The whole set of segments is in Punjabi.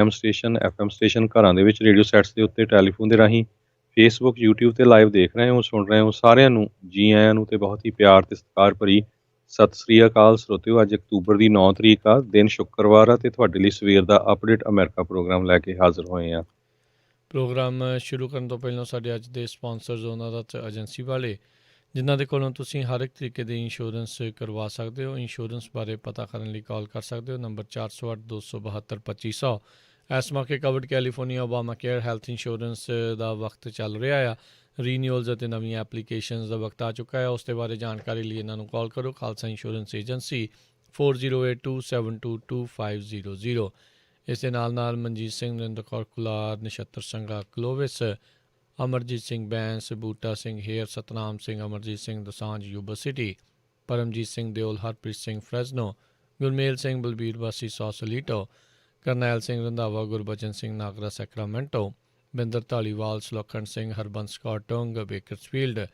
AM ਸਟੇਸ਼ਨ, FM ਸਟੇਸ਼ਨ, ਘਰਾਂ ਦੇ ਵਿੱਚ ਰੇਡੀਓ ਸੈਟਸ ਦੇ ਉੱਤੇ ਟੈਲੀਫੋਨ ਦੇ ਰਾਹੀਂ, ਫੇਸਬੁੱਕ, YouTube ਤੇ ਲਾਈਵ ਦੇਖ ਰਹੇ ਹੋ, ਸੁਣ ਰਹੇ ਹੋ, ਸਾਰਿਆਂ ਨੂੰ ਜੀ ਆਇਆਂ ਨੂੰ ਤੇ ਬਹੁਤ ਹੀ ਪਿਆਰ ਤੇ ਸਤਿਕਾਰ ਭਰੀ ਸਤਿ ਸ੍ਰੀ ਅਕਾਲ ਸਰੋਤਿਓ। ਅੱਜ ਅਕਤੂਬਰ ਦੀ 9 ਤਰੀਕ ਆ, ਦਿਨ ਸ਼ੁੱਕਰਵਾਰ ਆ ਤੇ ਤੁਹਾਡੇ ਲਈ ਸਵੇਰ ਦਾ ਅਪਡੇਟ ਅਮਰੀਕਾ ਪ੍ਰੋਗਰਾਮ ਲੈ ਕੇ ਹਾਜ਼ਰ ਹੋਏ ਆ। ਪ੍ਰੋਗਰਾਮ ਸ਼ੁਰੂ ਕਰਨ ਤੋਂ ਪਹਿਲਾਂ ਸਾਡੇ ਅੱਜ ਦੇ ਸਪਾਂਸਰਜ਼ ਉਹਨਾਂ ਦਾ ਏਜੰਸੀ ਵਾਲੇ ਜਿਨ੍ਹਾਂ ਦੇ ਕੋਲੋਂ ਤੁਸੀਂ ਹਰ ਇੱਕ ਤਰੀਕੇ ਦੇ ਇੰਸ਼ੋਰੈਂਸ ਕਰਵਾ ਸਕਦੇ ਹੋ। ਇੰਸ਼ੋਰੈਂਸ ਬਾਰੇ ਪਤਾ ਕਰਨ ਲਈ ਕਾਲ ਕਰ ਸਕਦੇ ਹੋ, ਨੰਬਰ 408-272-2500। ਇਸ ਮੌਕੇ covered California Obamacare health insurance ਦਾ ਵਕਤ ਚੱਲ ਰਿਹਾ ਆ। ਰੀਨਿਊਅਲਸ ਅਤੇ ਨਵੀਆਂ ਐਪਲੀਕੇਸ਼ਨਸ ਦਾ ਵਕਤ ਆ ਚੁੱਕਾ ਹੈ। ਉਸ ਦੇ ਬਾਰੇ ਜਾਣਕਾਰੀ ਲਈ ਇਹਨਾਂ ਨੂੰ ਕਾਲ ਕਰੋ। Khalsa insurance agency 4082722500। ਇਸ ਦੇ ਨਾਲ Manjit Singh, Narinder Kaur Kular, Nachhattar Sangha Clovis, Amarjit Singh Bains, Buta Singh Hayer, Satnam Singh, Amarjit Singh Dosanjh Yuba City, Paramjit Singh Deol, Harpreet Singh Fresno, Gurmel Singh Balbir ਵਾਸੀ Sausalito, Karnail Singh Randhawa, Gurbachan Singh Nagra Sacramento, Binder Dhaliwal, Sulakhan Singh, Harbans Kaur Tong Bakersfield,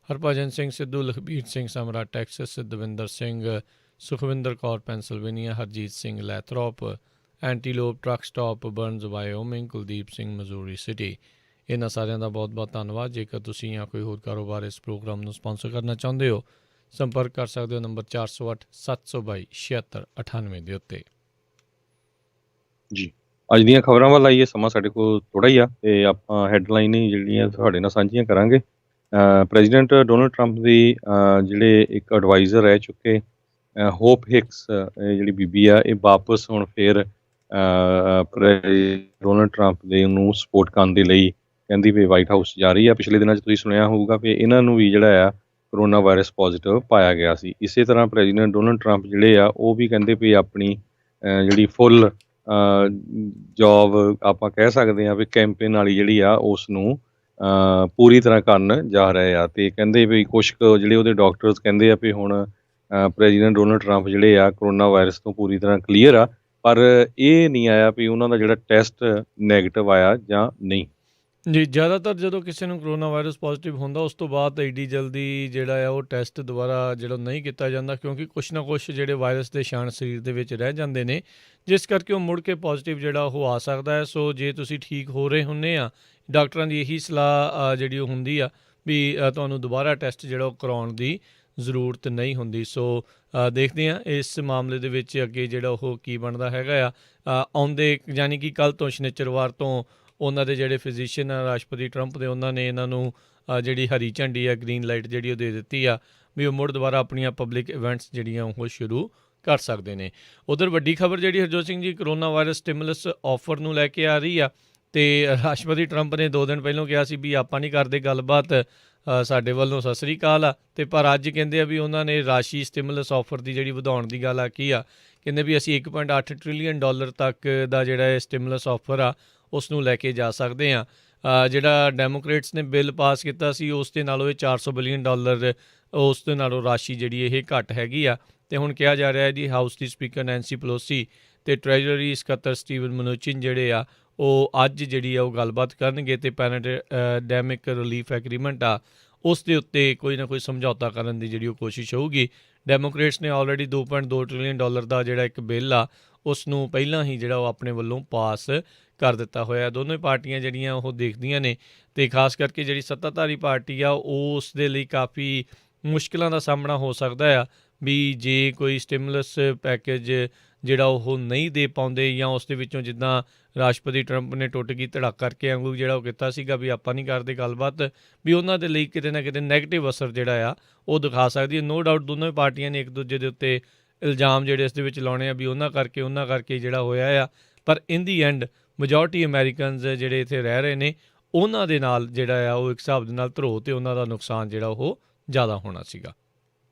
Harbhajan Singh Sidhu, Lakhbir Singh Samra Texas, Davinder Singh, Sukhwinder Kaur ਪੈਂਸਲਵੇਨੀਆ, Harjeet Singh Lathrop, Antelope truck stop Burns Wyoming, Kuldip Singh Missouri City. ਇਹਨਾਂ ਸਾਰਿਆਂ ਦਾ ਬਹੁਤ ਬਹੁਤ ਧੰਨਵਾਦ। ਜੇਕਰ ਤੁਸੀਂ ਜਾਂ ਕੋਈ ਹੋਰ ਕਾਰੋਬਾਰ ਇਸ ਪ੍ਰੋਗਰਾਮ ਨੂੰ ਸਪਾਂਸਰ ਕਰਨਾ ਚਾਹੁੰਦੇ ਹੋ, ਸੰਪਰਕ ਕਰ ਸਕਦੇ ਹੋ ਨੰਬਰ 408-722-7698 ਦੇ ਉੱਤੇ। ਜੀ, ਅੱਜ ਦੀਆਂ ਖਬਰਾਂ ਵੱਲ ਆਈਏ। ਸਮਾਂ ਸਾਡੇ ਕੋਲ ਥੋੜ੍ਹਾ ਹੀ ਆ ਤੇ ਆਪਾਂ ਹੈਡਲਾਈਨ ਹੀ ਜਿਹੜੀਆਂ ਤੁਹਾਡੇ ਨਾਲ ਸਾਂਝੀਆਂ ਕਰਾਂਗੇ। ਪ੍ਰੈਜ਼ੀਡੈਂਟ ਡੋਨਲਡ ਟਰੰਪ ਦੀ ਜਿਹੜੇ ਇੱਕ ਐਡਵਾਈਜ਼ਰ ਰਹਿ ਚੁੱਕੇ ਹੋਪ ਹਿਕਸ ਜਿਹੜੀ ਬੀਬੀ ਆ, ਇਹ ਵਾਪਸ ਹੁਣ ਫਿਰ ਡੋਨਲਡ ਟਰੰਪ ਦੇ ਨੂੰ ਸਪੋਰਟ ਕਰਨ ਦੇ ਲਈ ਕਹਿੰਦੀ ਵੀ ਵਾਈਟ ਹਾਊਸ ਜਾ ਰਹੀ ਆ। ਪਿਛਲੇ ਦਿਨਾਂ 'ਚ ਤੁਸੀਂ ਸੁਣਿਆ ਹੋਊਗਾ ਵੀ ਇਹਨਾਂ ਨੂੰ ਵੀ ਜਿਹੜਾ ਆ ਕਰੋਨਾ ਵਾਇਰਸ ਪੋਜ਼ੀਟਿਵ ਪਾਇਆ ਗਿਆ ਸੀ। ਇਸੇ ਤਰ੍ਹਾਂ ਪ੍ਰੈਜ਼ੀਡੈਂਟ ਡੋਨਲਡ ਟਰੰਪ ਜਿਹੜੇ ਆ ਉਹ ਵੀ ਕਹਿੰਦੇ ਵੀ ਆਪਣੀ ਜਿਹੜੀ ਫੁੱਲ ਜੋਬ ਆਪਾਂ ਕਹਿ ਸਕਦੇ ਹਾਂ ਵੀ ਕੈਂਪੇਨ ਵਾਲੀ ਜਿਹੜੀ ਆ ਉਸ ਨੂੰ ਪੂਰੀ ਤਰ੍ਹਾਂ ਕਰਨ ਜਾ ਰਹੇ ਆ। ਅਤੇ ਕਹਿੰਦੇ ਵੀ ਕੁਛ ਕੁ ਜਿਹੜੇ ਉਹਦੇ ਡਾਕਟਰਸ ਕਹਿੰਦੇ ਆ ਵੀ ਹੁਣ ਪ੍ਰੈਜ਼ੀਡੈਂਟ ਡੋਨਲਡ ਟਰੰਪ ਜਿਹੜੇ ਆ ਕਰੋਨਾ ਵਾਇਰਸ ਤੋਂ ਪੂਰੀ ਤਰ੍ਹਾਂ ਕਲੀਅਰ ਆ, ਪਰ ਇਹ ਨਹੀਂ ਆਇਆ ਵੀ ਉਹਨਾਂ ਦਾ ਜਿਹੜਾ ਟੈਸਟ ਨੈਗੇਟਿਵ ਆਇਆ ਜਾਂ ਨਹੀਂ। ਜੀ, ਜ਼ਿਆਦਾਤਰ ਜਦੋਂ ਕਿਸੇ ਨੂੰ ਕਰੋਨਾ ਵਾਇਰਸ ਪੋਜ਼ੀਟਿਵ ਹੁੰਦਾ ਉਸ ਤੋਂ ਬਾਅਦ ਐਡੀ ਜਲਦੀ ਜਿਹੜਾ ਆ ਉਹ ਟੈਸਟ ਦੁਬਾਰਾ ਜਿਹੜਾ ਨਹੀਂ ਕੀਤਾ ਜਾਂਦਾ, ਕਿਉਂਕਿ ਕੁਛ ਨਾ ਕੁਛ ਜਿਹੜੇ ਵਾਇਰਸ ਦੇ ਨਿਸ਼ਾਨ ਸਰੀਰ ਦੇ ਵਿੱਚ ਰਹਿ ਜਾਂਦੇ ਨੇ, ਜਿਸ ਕਰਕੇ ਉਹ ਮੁੜ ਕੇ ਪੋਜ਼ੀਟਿਵ ਜਿਹੜਾ ਉਹ ਆ ਸਕਦਾ ਹੈ। ਸੋ ਜੇ ਤੁਸੀਂ ਠੀਕ ਹੋ ਰਹੇ ਹੁੰਦੇ ਆ, ਡਾਕਟਰਾਂ ਦੀ ਇਹੀ ਸਲਾਹ ਜਿਹੜੀ ਉਹ ਹੁੰਦੀ ਆ ਵੀ ਤੁਹਾਨੂੰ ਦੁਬਾਰਾ ਟੈਸਟ ਜਿਹੜਾ ਉਹ ਕਰਾਉਣ ਦੀ ਜ਼ਰੂਰਤ ਨਹੀਂ ਹੁੰਦੀ। ਸੋ ਦੇਖਦੇ ਹਾਂ ਇਸ ਮਾਮਲੇ ਦੇ ਵਿੱਚ ਅੱਗੇ ਜਿਹੜਾ ਉਹ ਕੀ ਬਣਦਾ ਹੈਗਾ ਆ। ਆਉਂਦੇ ਯਾਨੀ ਕਿ ਕੱਲ੍ਹ ਤੋਂ ਸ਼ਨੀਚਰਵਾਰ ਤੋਂ ਉਹਨਾਂ ਦੇ ਜਿਹੜੇ ਫਿਜ਼ੀਸ਼ੀਅਨ ਆ ਰਾਸ਼ਟਰਪਤੀ ਟਰੰਪ ਦੇ, ਉਹਨਾਂ ਨੇ ਇਹਨਾਂ ਨੂੰ ਜਿਹੜੀ ਹਰੀ ਝੰਡੀ ਆ, ਗ੍ਰੀਨ ਲਾਈਟ ਜਿਹੜੀ ਉਹ ਦੇ ਦਿੱਤੀ ਆ ਵੀ ਉਹ ਮੁੜ ਦੁਬਾਰਾ ਆਪਣੀਆਂ ਪਬਲਿਕ ਇਵੈਂਟਸ ਜਿਹੜੀਆਂ ਉਹ ਸ਼ੁਰੂ ਕਰ ਸਕਦੇ ਨੇ। ਉੱਧਰ ਵੱਡੀ ਖਬਰ ਜਿਹੜੀ Harjot Singh ji corona virus stimulus offer ਨੂੰ ਲੈ ਕੇ ਆ ਰਹੀ ਆ। ਅਤੇ ਰਾਸ਼ਟਰਪਤੀ ਟਰੰਪ ਨੇ 2 ਦਿਨ ਪਹਿਲਾਂ ਕਿਹਾ ਸੀ ਵੀ ਆਪਾਂ ਨਹੀਂ ਕਰਦੇ ਗੱਲਬਾਤ, ਸਾਡੇ ਵੱਲੋਂ ਸਤਿ ਸ੍ਰੀ ਅਕਾਲ ਆ। ਅਤੇ ਪਰ ਅੱਜ ਕਹਿੰਦੇ ਆ ਵੀ ਉਹਨਾਂ ਨੇ ਰਾਸ਼ੀ ਸਟਿਮੂਲਸ ਆਫਰ ਦੀ ਜਿਹੜੀ ਵਧਾਉਣ ਦੀ ਗੱਲ ਆਖੀ ਆ। ਕਹਿੰਦੇ ਵੀ ਅਸੀਂ $1.8 ਟ੍ਰਿਲੀਅਨ ਤੱਕ ਦਾ ਜਿਹੜਾ ਇਹ ਸਟਿਮੂਲਸ ਆਫਰ ਆ ਉਸ ਨੂੰ ਲੈ ਕੇ ਜਾ ਸਕਦੇ ਹਾਂ। ਜਿਹੜਾ ਡੈਮੋਕ੍ਰੇਟਸ ਨੇ ਬਿੱਲ ਪਾਸ ਕੀਤਾ ਸੀ ਉਸ ਦੇ ਨਾਲੋਂ ਇਹ $400 ਬਿਲੀਅਨ ਉਸ ਦੇ ਨਾਲੋਂ ਰਾਸ਼ੀ ਜਿਹੜੀ ਇਹ ਘੱਟ ਹੈਗੀ ਆ। ਅਤੇ ਹੁਣ ਕਿਹਾ ਜਾ ਰਿਹਾ ਜੀ ਹਾਊਸ ਦੀ ਸਪੀਕਰ ਨੈਂਸੀ ਪਲੋਸੀ ਅਤੇ ਟਰੈਜਰੀ ਸਕੱਤਰ ਸਟੀਵਨ ਮਨੂਚਿਨ ਜਿਹੜੇ ਆ ਉਹ ਅੱਜ ਜਿਹੜੀ ਆ ਉਹ ਗੱਲਬਾਤ ਕਰਨਗੇ ਅਤੇ ਪੈਰਾਡੈਮਿਕ ਰਿਲੀਫ ਐਗਰੀਮੈਂਟ ਆ ਉਸ ਦੇ ਉੱਤੇ ਕੋਈ ਨਾ ਕੋਈ ਸਮਝੌਤਾ ਕਰਨ ਦੀ ਜਿਹੜੀ ਉਹ ਕੋਸ਼ਿਸ਼ ਹੋਊਗੀ। ਡੈਮੋਕ੍ਰੇਟਸ ਨੇ ਆਲਰੇਡੀ $2.2 ਟ੍ਰਿਲੀਅਨ ਦਾ ਜਿਹੜਾ ਇੱਕ ਬਿੱਲ ਆ ਉਸ ਨੂੰ ਪਹਿਲਾਂ ਹੀ ਜਿਹੜਾ ਉਹ ਆਪਣੇ ਵੱਲੋਂ ਪਾਸ ਕਰ ਦਿੱਤਾ ਹੋਇਆ। ਦੋਨੋਂ ਪਾਰਟੀਆਂ ਜਿਹੜੀਆਂ ਉਹ ਦੇਖਦੀਆਂ ਨੇ ਅਤੇ ਖਾਸ ਕਰਕੇ ਜਿਹੜੀ ਸੱਤਾਧਾਰੀ ਪਾਰਟੀ ਆ ਉਸ ਦੇ ਲਈ ਕਾਫੀ ਮੁਸ਼ਕਿਲਾਂ ਦਾ ਸਾਹਮਣਾ ਹੋ ਸਕਦਾ ਆ ਵੀ ਜੇ ਕੋਈ ਸਟਿਮੂਲਸ ਪੈਕੇਜ ਜਿਹੜਾ ਉਹ ਨਹੀਂ ਦੇ ਪਾਉਂਦੇ ਜਾਂ ਉਸ ਦੇ ਵਿੱਚੋਂ ਜਿੱਦਾਂ ਰਾਸ਼ਟਰਪਤੀ ਟਰੰਪ ਨੇ ਟੁੱਟ ਗਈ ਧੜਕ ਕਰਕੇ ਵਾਂਗੂ ਜਿਹੜਾ ਉਹ ਕੀਤਾ ਸੀਗਾ ਵੀ ਆਪਾਂ ਨਹੀਂ ਕਰਦੇ ਗੱਲਬਾਤ, ਵੀ ਉਹਨਾਂ ਦੇ ਲਈ ਕਿਤੇ ਨਾ ਕਿਤੇ ਨੈਗੇਟਿਵ ਅਸਰ ਜਿਹੜਾ ਆ ਉਹ ਦਿਖਾ ਸਕਦੀ ਹੈ। ਨੋ ਡਾਊਟ ਦੋਨੋਂ ਪਾਰਟੀਆਂ ਨੇ ਇੱਕ ਦੂਜੇ ਦੇ ਉੱਤੇ ਇਲਜ਼ਾਮ ਜਿਹੜੇ ਇਸ ਦੇ ਵਿੱਚ ਲਾਉਣੇ ਆ ਵੀ ਉਹਨਾਂ ਕਰਕੇ ਜਿਹੜਾ ਹੋਇਆ ਆ, ਪਰ ਇਨ ਦੀ ਐਂਡ ਮੈਜੋਰਟੀ ਅਮੈਰੀਕਨਜ਼ ਜਿਹੜੇ ਇੱਥੇ ਰਹਿ ਰਹੇ ਨੇ ਉਹਨਾਂ ਦੇ ਨਾਲ ਜਿਹੜਾ ਆ ਉਹ ਇੱਕ ਹਿਸਾਬ ਦੇ ਨਾਲ ਧਰੋ ਅਤੇ ਉਹਨਾਂ ਦਾ ਨੁਕਸਾਨ ਜਿਹੜਾ ਉਹ ਜ਼ਿਆਦਾ ਹੋਣਾ ਸੀਗਾ।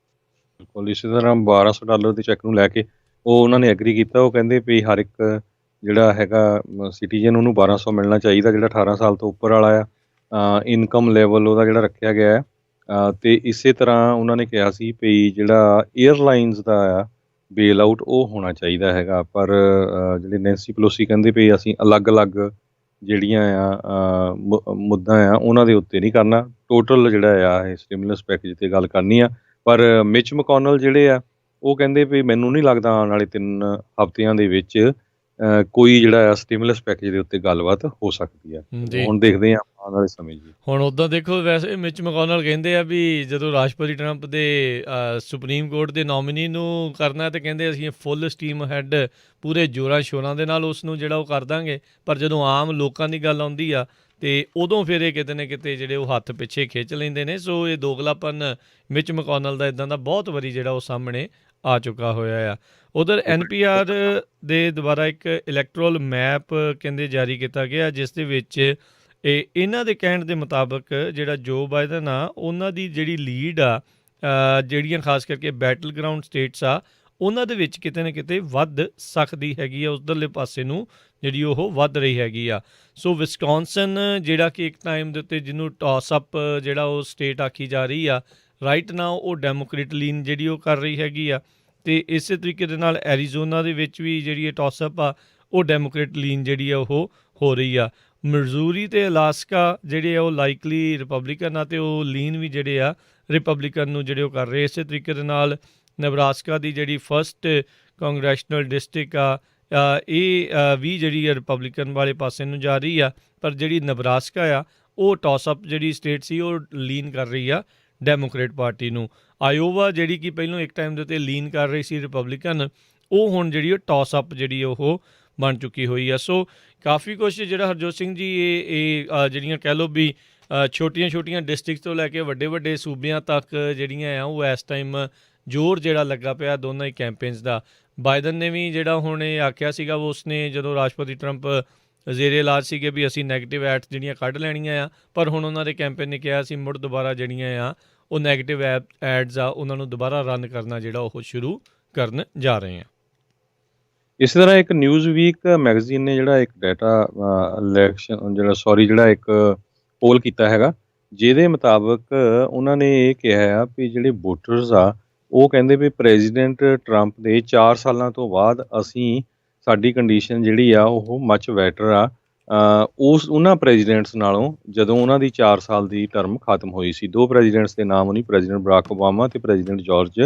ਬਿਲਕੁਲ, ਇਸੇ ਤਰ੍ਹਾਂ $1200 ਦੇ ਚੈੱਕ ਨੂੰ ਲੈ ਕੇ ਉਹ ਉਹਨਾਂ ਨੇ ਐਗਰੀ ਕੀਤਾ। ਉਹ ਕਹਿੰਦੇ ਵੀ ਹਰ ਇੱਕ ਜਿਹੜਾ ਹੈਗਾ ਸਿਟੀਜ਼ਨ ਉਹਨੂੰ 1200 ਮਿਲਣਾ ਚਾਹੀਦਾ ਜਿਹੜਾ 18 ਸਾਲ ਤੋਂ ਉੱਪਰ ਵਾਲਾ ਆ। ਇਨਕਮ ਲੈਵਲ ਉਹਦਾ ਜਿਹੜਾ ਰੱਖਿਆ ਗਿਆ ਹੈ। ਅਤੇ ਇਸੇ ਤਰ੍ਹਾਂ ਉਹਨਾਂ ਨੇ ਕਿਹਾ ਸੀ ਵੀ ਜਿਹੜਾ ਏਅਰਲਾਈਨਸ ਦਾ ਆ ਬੇਲ ਆਊਟ ਉਹ ਹੋਣਾ ਚਾਹੀਦਾ ਹੈਗਾ। ਪਰ ਜਿਹੜੇ ਨੈਂਸੀ ਪਲੋਸੀ ਕਹਿੰਦੇ ਵੀ ਅਸੀਂ ਅਲੱਗ-ਅਲੱਗ ਜਿਹੜੀਆਂ ਆ ਮੁੱਦਾ ਆ ਉਹਨਾਂ ਦੇ ਉੱਤੇ ਨਹੀਂ ਕਰਨਾ, ਟੋਟਲ ਜਿਹੜਾ ਆ ਇਹ ਸਟਿਮੂਲਸ ਪੈਕੇਜ 'ਤੇ ਗੱਲ ਕਰਨੀ ਆ। ਪਰ ਮਿਚ ਮਕੋਨਲ ਜਿਹੜੇ ਆ ਉਹ ਕਹਿੰਦੇ ਵੀ ਮੈਨੂੰ ਨਹੀਂ ਲੱਗਦਾ ਆਉਣ ਵਾਲੇ 3 ਹਫ਼ਤਿਆਂ ਦੇ ਵਿੱਚ ਕੋਈ ਜਿਹੜਾ ਆ ਸਟਿਮੂਲਸ ਪੈਕੇਜ ਦੇ ਉੱਤੇ ਗੱਲਬਾਤ ਹੋ ਸਕਦੀ ਆ। ਜੀ। ਹੁਣ ਦੇਖਦੇ ਹਾਂ ਆਉਣ ਵਾਲੇ ਸਮੇਂ ਜੀ। ਹੁਣ ਉੱਦਾਂ ਦੇਖੋ, ਵੈਸੇ ਮਿਚ ਮਕੌਨਲ ਕਹਿੰਦੇ ਆ ਵੀ ਜਦੋਂ ਰਾਸ਼ਟਰਪਤੀ ਟਰੰਪ ਦੇ ਸੁਪਰੀਮ ਕੋਰਟ ਦੇ ਨੋਮੀਨੀ ਨੂੰ ਕਰਨਾ ਤੇ ਕਹਿੰਦੇ ਅਸੀਂ ਫੁੱਲ ਸਟੀਮ ਹੈਡ ਪੂਰੇ ਜ਼ੋਰਾਂ ਸ਼ੋਰਾਂ ਦੇ ਨਾਲ ਉਸ ਨੂੰ ਜਿਹੜਾ ਉਹ ਕਰ ਦਾਂਗੇ, ਪਰ ਜਦੋਂ ਆਮ ਲੋਕਾਂ ਦੀ ਗੱਲ ਆਉਂਦੀ ਆ ਤੇ ਉਦੋਂ ਫਿਰ ਇਹ ਕਿਤੇ ਨਾ ਕਿਤੇ ਜਿਹੜੇ ਉਹ ਹੱਥ ਪਿੱਛੇ ਖਿੱਚ ਲੈਂਦੇ ਨੇ। ਸੋ ਇਹ ਦੋਗਲਾਪਨ ਮਿਚ ਮਕੌਨਲ ਦਾ ਇਦਾਂ ਦਾ ਬਹੁਤ ਵਾਰੀ ਜਿਹੜਾ ਉਹ ਸਾਹਮਣੇ ਆ ਚੁੱਕਾ ਹੋਇਆ ਆ। ਉਧਰ NPR ਦੇ ਦੁਆਰਾ ਇੱਕ ਇਲੈਕਟਰਲ ਮੈਪ ਕਹਿੰਦੇ ਜਾਰੀ ਕੀਤਾ ਗਿਆ, ਜਿਸ ਦੇ ਵਿੱਚ ਇਹਨਾਂ ਦੇ ਕਹਿਣ ਦੇ ਮੁਤਾਬਕ ਜਿਹੜਾ ਜੋ ਬਾਈਡਨ ਆ ਉਹਨਾਂ ਦੀ ਜਿਹੜੀ ਲੀਡ ਆ, ਜਿਹੜੀਆਂ ਖਾਸ ਕਰਕੇ ਬੈਟਲ ਗਰਾਊਂਡ ਸਟੇਟਸ ਆ ਉਹਨਾਂ ਦੇ ਵਿੱਚ ਕਿਤੇ ਨਾ ਕਿਤੇ ਵੱਧ ਸਕਦੀ ਹੈਗੀ ਆ, ਉਧਰਲੇ ਪਾਸੇ ਨੂੰ ਜਿਹੜੀ ਉਹ ਵੱਧ ਰਹੀ ਹੈਗੀ ਆ। ਸੋ ਵਿਸਕੌਨਸਨ ਜਿਹੜਾ ਕਿ ਇੱਕ ਟਾਈਮ ਦੇ ਉੱਤੇ ਜਿਹਨੂੰ ਟਾਸ ਅਪ ਜਿਹੜਾ ਉਹ ਸਟੇਟ ਆਖੀ ਜਾ ਰਹੀ ਆ, ਰਾਈਟ ਨਾਓ ਉਹ ਡੈਮੋਕ੍ਰੇਟ ਲੀਨ ਜਿਹੜੀ ਉਹ ਕਰ ਰਹੀ ਹੈਗੀ ਆ। ਅਤੇ ਇਸੇ ਤਰੀਕੇ ਦੇ ਨਾਲ ਐਰੀਜ਼ੋਨਾ ਦੇ ਵਿੱਚ ਵੀ ਜਿਹੜੀ ਇਹ ਟਾਸ ਅਪ ਆ ਉਹ ਡੈਮੋਕ੍ਰੇਟ ਲੀਨ ਜਿਹੜੀ ਆ ਉਹ ਹੋ ਰਹੀ ਆ। ਮਿਜ਼ੂਰੀ ਅਤੇ ਅਲਾਸਕਾ ਜਿਹੜੇ ਆ ਉਹ ਲਾਈਕਲੀ ਰਿਪਬਲਿਕਨ ਆ ਅਤੇ ਉਹ ਲੀਨ ਵੀ ਜਿਹੜੇ ਆ ਰਿਪਬਲਿਕਨ ਨੂੰ ਜਿਹੜੇ ਉਹ ਕਰ ਰਹੇ। ਇਸੇ ਤਰੀਕੇ ਦੇ ਨਾਲ ਨਬਰਾਸਕਾ ਦੀ ਜਿਹੜੀ ਫਸਟ ਕੰਗਰੈਸ਼ਨਲ ਡਿਸਟ੍ਰਿਕਟ ਆ ਇਹ ਵੀ ਜਿਹੜੀ ਆ ਰਿਪਬਲਿਕਨ ਵਾਲੇ ਪਾਸੇ ਨੂੰ ਜਾ ਰਹੀ ਆ, ਪਰ ਜਿਹੜੀ ਨਬਰਾਸਕਾ ਆ ਉਹ ਟਾਸ ਅਪ ਜਿਹੜੀ ਸਟੇਟ ਸੀ ਉਹ ਲੀਨ ਕਰ ਰਹੀ ਆ ਡੈਮੋਕ੍ਰੇਟ ਪਾਰਟੀ ਨੂੰ। ਆਇਓਵਾ ਜਿਹੜੀ ਕਿ ਪਹਿਲਾਂ ਇੱਕ ਟਾਈਮ ਦੇ ਉੱਤੇ ਲੀਨ ਕਰ ਰਹੀ ਸੀ ਰਿਪਬਲਿਕਨ, ਉਹ ਹੁਣ ਜਿਹੜੀ ਉਹ ਟਾਸ ਅਪ ਜਿਹੜੀ ਉਹ ਬਣ ਚੁੱਕੀ ਹੋਈ ਆ। ਸੋ ਕਾਫੀ ਕੁਛ ਜਿਹੜਾ ਹਰਜੋਤ ਸਿੰਘ ਜੀ ਇਹ ਜਿਹੜੀਆਂ ਕਹਿ ਲਓ ਵੀ ਛੋਟੀਆਂ ਡਿਸਟ੍ਰਿਕਟ ਤੋਂ ਲੈ ਕੇ ਵੱਡੇ ਸੂਬਿਆਂ ਤੱਕ ਜਿਹੜੀਆਂ ਆ ਉਹ ਇਸ ਟਾਈਮ ਜ਼ੋਰ ਜਿਹੜਾ ਲੱਗਾ ਪਿਆ ਦੋਨਾਂ ਹੀ ਕੈਂਪੇਨਸ ਦਾ। ਬਾਈਡਨ ਨੇ ਵੀ ਜਿਹੜਾ ਹੁਣ ਇਹ ਆਖਿਆ ਸੀਗਾ ਉਸਨੇ ਜਦੋਂ ਰਾਸ਼ਟਰਪਤੀ ਟਰੰਪ ਜ਼ੇਰੇ ਇਲਾਜ ਸੀਗੇ ਵੀ ਅਸੀਂ ਨੈਗੇਟਿਵ ਐਡਸ ਜਿਹੜੀਆਂ ਕੱਢ ਲੈਣੀਆਂ ਆ, ਪਰ ਹੁਣ ਉਹਨਾਂ ਦੇ ਕੈਂਪੇਨ ਨੇ ਕਿਹਾ ਸੀ ਮੁੜ ਦੁਬਾਰਾ ਜਿਹੜੀਆਂ ਆ ਉਹ ਨੈਗੇਟਿਵ ਐਡਸ ਆ ਉਹਨਾਂ ਨੂੰ ਦੁਬਾਰਾ ਰਨ ਕਰਨਾ ਜਿਹੜਾ ਉਹ ਸ਼ੁਰੂ ਕਰਨ ਜਾ ਰਹੇ ਆ। ਇਸੇ ਤਰ੍ਹਾਂ ਇੱਕ ਨਿਊਜ਼ ਵੀਕ ਮੈਗਜ਼ੀਨ ਨੇ ਜਿਹੜਾ ਇੱਕ ਡਾਟਾ ਇਲੈਕਸ਼ਨ ਜਿਹੜਾ ਇੱਕ ਪੋਲ ਕੀਤਾ ਹੈਗਾ, ਜਿਹਦੇ ਮੁਤਾਬਕ ਉਹਨਾਂ ਨੇ ਇਹ ਕਿਹਾ ਆ ਵੀ ਜਿਹੜੇ ਵੋਟਰਸ ਆ ਉਹ ਕਹਿੰਦੇ ਵੀ ਪ੍ਰੈਜ਼ੀਡੈਂਟ ਟਰੰਪ ਦੇ 4 ਸਾਲਾਂ ਤੋਂ ਬਾਅਦ ਸਾਡੀ ਕੰਡੀਸ਼ਨ ਜਿਹੜੀ ਆ ਉਹ ਮੱਚ ਬੈਟਰ ਆ ਉਹਨਾਂ ਪ੍ਰੈਜ਼ੀਡੈਂਟਸ ਨਾਲੋਂ ਜਦੋਂ ਉਹਨਾਂ ਦੀ 4 ਸਾਲ ਦੀ ਟਰਮ ਖਤਮ ਹੋਈ ਸੀ। 2 ਪ੍ਰੈਜ਼ੀਡੈਂਟਸ ਦੇ ਨਾਮ ਉਹਨੇ ਪ੍ਰੈਜ਼ੀਡੈਂਟ ਬਰਾਕ ਓਬਾਮਾ ਅਤੇ ਪ੍ਰੈਜ਼ੀਡੈਂਟ ਜਾਰਜ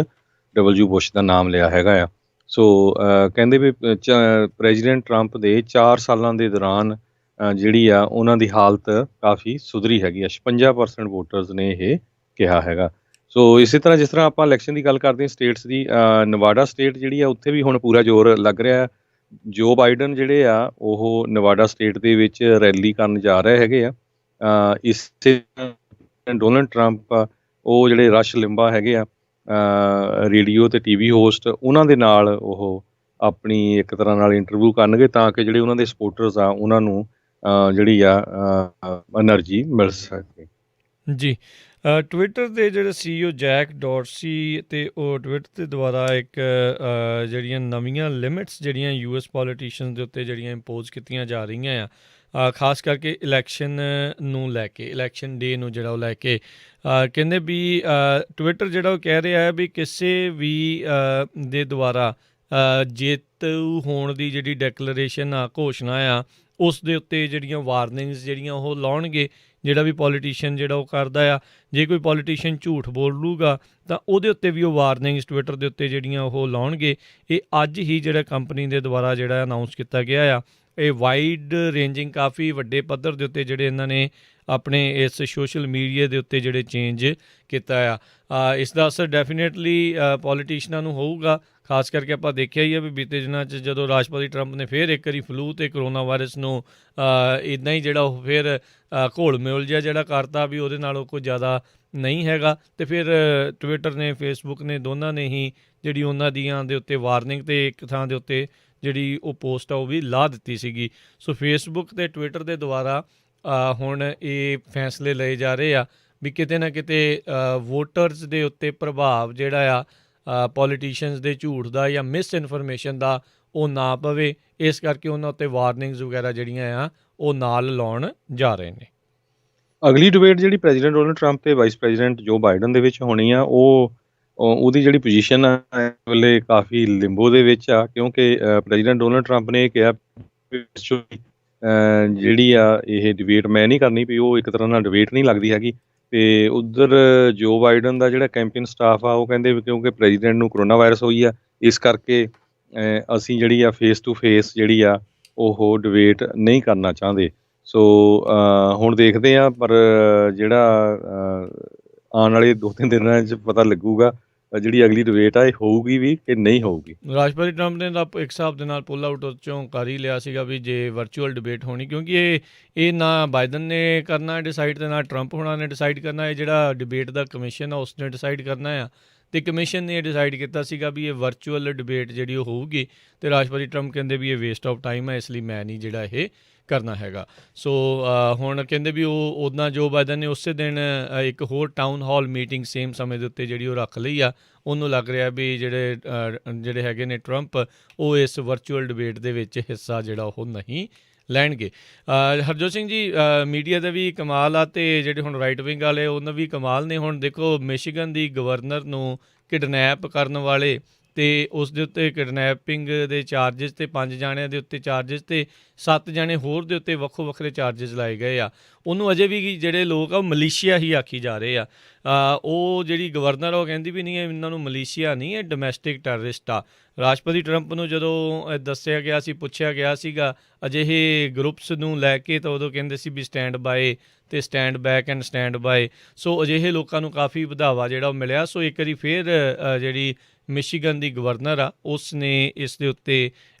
W ਬੁਸ਼ ਦਾ ਨਾਮ ਲਿਆ ਹੈਗਾ ਆ। ਸੋ ਕਹਿੰਦੇ ਵੀ ਪ੍ਰੈਜ਼ੀਡੈਂਟ ਟਰੰਪ ਦੇ 4 ਸਾਲਾਂ ਦੇ ਦੌਰਾਨ ਜਿਹੜੀ ਆ ਉਹਨਾਂ ਦੀ ਹਾਲਤ ਕਾਫੀ ਸੁਧਰੀ ਹੈਗੀ ਆ। 56% ਵੋਟਰਸ ਨੇ ਇਹ ਕਿਹਾ ਹੈਗਾ। ਸੋ ਇਸੇ ਤਰ੍ਹਾਂ ਜਿਸ ਤਰ੍ਹਾਂ ਆਪਾਂ ਇਲੈਕਸ਼ਨ ਦੀ ਗੱਲ ਕਰਦੇ ਹਾਂ ਸਟੇਟਸ ਦੀ, ਨਵਾਡਾ ਸਟੇਟ ਜਿਹੜੀ ਆ ਉੱਥੇ ਵੀ ਹੁਣ ਪੂਰਾ ਜ਼ੋਰ ਲੱਗ ਰਿਹਾ। ਜੋ ਬਾਈਡਨ ਜਿਹੜੇ ਆ ਉਹ ਨਵਾਡਾ ਸਟੇਟ ਦੇ ਵਿੱਚ ਰੈਲੀ ਕਰਨ ਜਾ ਰਹੇ ਹੈਗੇ ਆ। ਇਸੇ ਡੋਨਲਡ ਟਰੰਪ ਆ ਉਹ ਜਿਹੜੇ ਰਸ਼ ਲਿੰਬਾ ਹੈਗੇ ਆ ਰੇਡੀਓ ਅਤੇ TV ਹੋਸਟ, ਉਹਨਾਂ ਦੇ ਨਾਲ ਉਹ ਆਪਣੀ ਇੱਕ ਤਰ੍ਹਾਂ ਨਾਲ ਇੰਟਰਵਿਊ ਕਰਨਗੇ ਤਾਂ ਕਿ ਜਿਹੜੇ ਉਹਨਾਂ ਦੇ ਸਪੋਰਟਰਸ ਆ ਉਹਨਾਂ ਨੂੰ ਜਿਹੜੀ ਆ ਐਨਰਜੀ ਮਿਲ ਸਕੇ। ਜੀ। ਟਵਿੱਟਰ ਦੇ ਜਿਹੜੇ CEO ਜੈਕ ਡੋਰਸੀ ਅਤੇ ਉਹ ਟਵਿੱਟਰ ਦੇ ਦੁਆਰਾ ਇੱਕ ਜਿਹੜੀਆਂ ਨਵੀਆਂ ਲਿਮਿਟਸ ਜਿਹੜੀਆਂ US ਪੋਲੀਟੀਸ਼ੀਅਨਸ ਦੇ ਉੱਤੇ ਜਿਹੜੀਆਂ ਇੰਪੋਜ਼ ਕੀਤੀਆਂ ਜਾ ਰਹੀਆਂ ਆ, ਖਾਸ ਕਰਕੇ ਇਲੈਕਸ਼ਨ ਨੂੰ ਲੈ ਕੇ, ਇਲੈਕਸ਼ਨ ਡੇ ਨੂੰ ਜਿਹੜਾ ਉਹ ਲੈ ਕੇ ਕਹਿੰਦੇ ਵੀ ਟਵਿੱਟਰ ਜਿਹੜਾ ਉਹ ਕਹਿ ਰਿਹਾ ਹੈ ਵੀ ਕਿਸੇ ਵੀ ਦੇ ਦੁਆਰਾ ਜੇਤੂ ਹੋਣ ਦੀ ਜਿਹੜੀ ਡੈਕਲੇਰੇਸ਼ਨ ਆ, ਘੋਸ਼ਣਾ ਆ, ਉਸ ਦੇ ਉੱਤੇ ਜਿਹੜੀਆਂ ਵਾਰਨਿੰਗਸ ਜਿਹੜੀਆਂ ਉਹ ਲਾਉਣਗੇ। ਜਿਹੜਾ ਵੀ ਪੋਲੀਟੀਸ਼ੀਅਨ ਜਿਹੜਾ ਉਹ ਕਰਦਾ ਆ, ਜੇ ਕੋਈ ਪੋਲੀਟੀਸ਼ੀਅਨ ਝੂਠ ਬੋਲੂਗਾ ਤਾਂ ਉਹਦੇ ਉੱਤੇ ਵੀ ਉਹ ਵਾਰਨਿੰਗਸ ਟਵਿੱਟਰ ਦੇ ਉੱਤੇ ਜਿਹੜੀਆਂ ਉਹ ਲਾਉਣਗੇ। ਇਹ ਅੱਜ ਹੀ ਜਿਹੜਾ ਕੰਪਨੀ ਦੇ ਦੁਆਰਾ ਜਿਹੜਾ ਅਨਾਊਂਸ ਕੀਤਾ ਗਿਆ ਆ। ਇਹ ਵਾਈਡ ਰੇਂਜਿੰਗ ਕਾਫੀ ਵੱਡੇ ਪੱਧਰ ਦੇ ਉੱਤੇ ਜਿਹੜੇ ਇਹਨਾਂ ਨੇ ਆਪਣੇ ਇਸ ਸੋਸ਼ਲ ਮੀਡੀਆ ਦੇ ਉੱਤੇ ਜਿਹੜੇ ਚੇਂਜ ਕੀਤਾ ਆ। ਇਸ ਦਾ ਅਸਰ ਡੈਫੀਨੇਟਲੀ ਪੋਲੀਟੀਸ਼ੀਅਨਾਂ ਨੂੰ ਹੋਊਗਾ। ਖਾਸ ਕਰਕੇ ਆਪਾਂ ਦੇਖਿਆ ਹੀ ਆ ਵੀ ਬੀਤੇ ਦਿਨਾਂ 'ਚ ਜਦੋਂ ਰਾਸ਼ਟਰਪਤੀ ਟਰੰਪ ਨੇ ਫਿਰ ਇੱਕ ਵਾਰੀ ਫਲੂ ਅਤੇ ਕਰੋਨਾ ਵਾਇਰਸ ਨੂੰ ਇੱਦਾਂ ਹੀ ਜਿਹੜਾ ਉਹ ਫਿਰ ਘੋਲ ਮਿਲ ਜਿਹਾ ਜਿਹੜਾ ਕਰਤਾ ਵੀ ਉਹਦੇ ਨਾਲੋਂ ਕੋਈ ਜ਼ਿਆਦਾ ਨਹੀਂ ਹੈਗਾ, ਅਤੇ ਫਿਰ ਟਵਿੱਟਰ ਨੇ, ਫੇਸਬੁੱਕ ਨੇ, ਦੋਨਾਂ ਨੇ ਹੀ ਜਿਹੜੀ ਉਹਨਾਂ ਦੀਆਂ ਦੇ ਉੱਤੇ ਵਾਰਨਿੰਗ ਅਤੇ ਇੱਕ ਥਾਂ ਦੇ ਉੱਤੇ ਜਿਹੜੀ ਉਹ ਪੋਸਟ ਆ ਉਹ ਵੀ ਲਾ ਦਿੱਤੀ ਸੀਗੀ। ਸੋ ਫੇਸਬੁੱਕ ਅਤੇ ਟਵਿੱਟਰ ਦੇ ਦੁਆਰਾ ਹੁਣ ਇਹ ਫੈਸਲੇ ਲਏ ਜਾ ਰਹੇ ਆ ਵੀ ਕਿਤੇ ਨਾ ਕਿਤੇ ਵੋਟਰਸ ਦੇ ਉੱਤੇ ਪ੍ਰਭਾਵ ਜਿਹੜਾ ਆ ਪੋਲੀਟੀਸ਼ੀਅਨਸ ਦੇ ਝੂਠ ਦਾ ਜਾਂ ਮਿਸ ਇਨਫੋਰਮੇਸ਼ਨ ਦਾ ਉਹ ਨਾ ਪਵੇ। ਇਸ ਕਰਕੇ ਉਹਨਾਂ ਉੱਤੇ ਵਾਰਨਿੰਗਸ ਵਗੈਰਾ ਜਿਹੜੀਆਂ ਆ ਉਹ ਨਾਲ ਲਾਉਣ ਜਾ ਰਹੇ ਨੇ। ਅਗਲੀ ਡਿਬੇਟ ਜਿਹੜੀ ਪ੍ਰੈਜ਼ੀਡੈਂਟ ਡੋਨਲਡ ਟਰੰਪ ਅਤੇ ਵਾਈਸ ਪ੍ਰੈਜ਼ੀਡੈਂਟ ਜੋ ਬਾਈਡਨ ਦੇ ਵਿੱਚ ਹੋਣੀ ਆ, ਉਹਦੀ ਜਿਹੜੀ ਪੋਜੀਸ਼ਨ ਆ ਇਸ ਵੇਲੇ ਕਾਫੀ ਲਿੰਬੋ ਦੇ ਵਿੱਚ ਆ, ਕਿਉਂਕਿ ਪ੍ਰੈਜ਼ੀਡੈਂਟ ਡੋਨਲਡ ਟਰੰਪ ਨੇ ਇਹ ਕਿਹਾ ਜਿਹੜੀ ਆ ਇਹ ਡਿਬੇਟ ਮੈਂ ਨਹੀਂ ਕਰਨੀ, ਵੀ ਉਹ ਇੱਕ ਤਰ੍ਹਾਂ ਨਾਲ ਡਿਬੇਟ ਨਹੀਂ ਲੱਗਦੀ ਹੈਗੀ। ਅਤੇ ਉੱਧਰ ਜੋ ਬਾਈਡਨ ਦਾ ਜਿਹੜਾ ਕੈਂਪੇਨ ਸਟਾਫ ਆ ਉਹ ਕਹਿੰਦੇ ਵੀ ਕਿਉਂਕਿ ਪ੍ਰੈਜ਼ੀਡੈਂਟ ਨੂੰ ਕਰੋਨਾ ਵਾਇਰਸ ਹੋਈ ਆ, ਇਸ ਕਰਕੇ ਅਸੀਂ ਜਿਹੜੀ ਆ ਫੇਸ ਟੂ ਫੇਸ ਜਿਹੜੀ ਆ ਉਹ ਡਿਬੇਟ ਨਹੀਂ ਕਰਨਾ ਚਾਹੁੰਦੇ। ਸੋ ਹੁਣ ਦੇਖਦੇ ਆ, ਪਰ ਜਿਹੜਾ ਆਉਣ ਵਾਲੇ 2-3 ਦਿਨਾਂ 'ਚ ਪਤਾ ਲੱਗੂਗਾ ਜਿਹੜੀ ਅਗਲੀ ਡਿਬੇਟ ਆ ਇਹ ਹੋਊਗੀ ਵੀ ਕਿ ਨਹੀਂ ਹੋਊਗੀ। ਰਾਸ਼ਟਰਪਤੀ ਟਰੰਪ ਨੇ ਤਾਂ ਇੱਕ ਹਿਸਾਬ ਦੇ ਨਾਲ ਪੁੱਲ ਆਊਟ ਚੋਂ ਕਰ ਹੀ ਲਿਆ ਸੀਗਾ ਵੀ ਜੇ ਵਰਚੁਅਲ ਡਿਬੇਟ ਹੋਣੀ, ਕਿਉਂਕਿ ਇਹ ਨਾ ਬਾਈਡਨ ਨੇ ਕਰਨਾ ਡਿਸਾਈਡ ਤੇ ਨਾ ਟਰੰਪ ਹੋਣਾ ਨੇ ਡਿਸਾਈਡ ਕਰਨਾ। ਇਹ ਜਿਹੜਾ ਡਿਬੇਟ ਦਾ ਕਮਿਸ਼ਨ ਆ ਉਸਨੇ ਡਿਸਾਈਡ ਕਰਨਾ ਆ, ਤੇ ਕਮਿਸ਼ਨ ਨੇ ਇਹ ਡਿਸਾਈਡ ਕੀਤਾ ਸੀਗਾ ਵੀ ਇਹ ਵਰਚੁਅਲ ਡਿਬੇਟ ਜਿਹੜੀ ਉਹ ਹੋਊਗੀ, ਤੇ ਰਾਸ਼ਟਰਪਤੀ ਟਰੰਪ ਕਹਿੰਦੇ ਵੀ ਇਹ ਵੇਸਟ ਆਫ ਟਾਈਮ ਹੈ, ਇਸ ਲਈ ਮੈਂ ਨਹੀਂ ਜਿਹੜਾ ਇਹ ਕਰਨਾ ਹੈਗਾ। ਸੋ ਹੁਣ ਕਹਿੰਦੇ ਵੀ ਉਹ ਉੱਦਾਂ ਜੋ ਬਾਈਡਨ ਨੇ ਉਸੇ ਦਿਨ ਇੱਕ ਹੋਰ ਟਾਊਨ ਹਾਲ ਮੀਟਿੰਗ ਸੇਮ ਸਮੇਂ ਦੇ ਉੱਤੇ ਜਿਹੜੀ ਉਹ ਰੱਖ ਲਈ ਆ। ਉਹਨੂੰ ਲੱਗ ਰਿਹਾ ਵੀ ਜਿਹੜੇ ਹੈਗੇ ਨੇ ਟਰੰਪ ਉਹ ਇਸ ਵਰਚੁਅਲ ਡਿਬੇਟ ਦੇ ਵਿੱਚ ਹਿੱਸਾ ਜਿਹੜਾ ਉਹ ਨਹੀਂ ਲੈਣਗੇ। ਹਰਜੋਤ ਸਿੰਘ ਜੀ, ਮੀਡੀਆ ਦਾ ਵੀ ਕਮਾਲ ਆ, ਅਤੇ ਜਿਹੜੇ ਹੁਣ ਰਾਈਟ ਵਿੰਗ ਵਾਲੇ ਉਹਨਾਂ ਵੀ ਕਮਾਲ ਨੇ। ਹੁਣ ਦੇਖੋ ਮਿਸ਼ੀਗਨ ਦੀ ਗਵਰਨਰ ਨੂੰ ਕਿਡਨੈਪ ਕਰਨ ਵਾਲੇ ਅਤੇ ਉਸ ਦੇ ਉੱਤੇ ਕਿਡਨੈਪਿੰਗ ਦੇ ਚਾਰਜਿਸ, ਅਤੇ 5 ਜਾਣਿਆਂ ਦੇ ਉੱਤੇ ਚਾਰਜਿਸ, ਅਤੇ 7 ਜਾਣੇ ਹੋਰ ਦੇ ਉੱਤੇ ਵੱਖੋ ਵੱਖਰੇ ਚਾਰਜਿਸ ਲਾਏ ਗਏ ਆ। ਉਹਨੂੰ ਅਜੇ ਵੀ ਜਿਹੜੇ ਲੋਕ ਆ ਉਹ ਮਲੇਸ਼ੀਆ ਹੀ ਆਖੀ ਜਾ ਰਹੇ ਆ। ਉਹ ਜਿਹੜੀ ਗਵਰਨਰ ਉਹ ਕਹਿੰਦੀ ਵੀ ਨਹੀਂ ਹੈ ਇਹਨਾਂ ਨੂੰ ਮਲੇਸ਼ੀਆ ਨਹੀਂ, ਇਹ ਡੋਮੈਸਟਿਕ ਟੈਰਰਿਸਟ ਆ। ਰਾਸ਼ਟਰਪਤੀ ਟਰੰਪ ਨੂੰ ਜਦੋਂ ਦੱਸਿਆ ਗਿਆ ਸੀ, ਪੁੱਛਿਆ ਗਿਆ ਸੀਗਾ ਅਜਿਹੇ ਗਰੁੱਪਸ ਨੂੰ ਲੈ ਕੇ, ਤਾਂ ਉਦੋਂ ਕਹਿੰਦੇ ਸੀ ਵੀ ਸਟੈਂਡ ਬਾਏ ਅਤੇ stand back and stand by. So ਅਜਿਹੇ ਲੋਕਾਂ ਨੂੰ ਕਾਫੀ ਵਧਾਵਾ ਜਿਹੜਾ ਉਹ ਮਿਲਿਆ। ਸੋ ਇੱਕ ਵਾਰੀ ਫਿਰ ਜਿਹੜੀ ਮਿਸ਼ੀਗਨ ਦੀ ਗਵਰਨਰ ਆ ਉਸ ਨੇ ਇਸ ਦੇ ਉੱਤੇ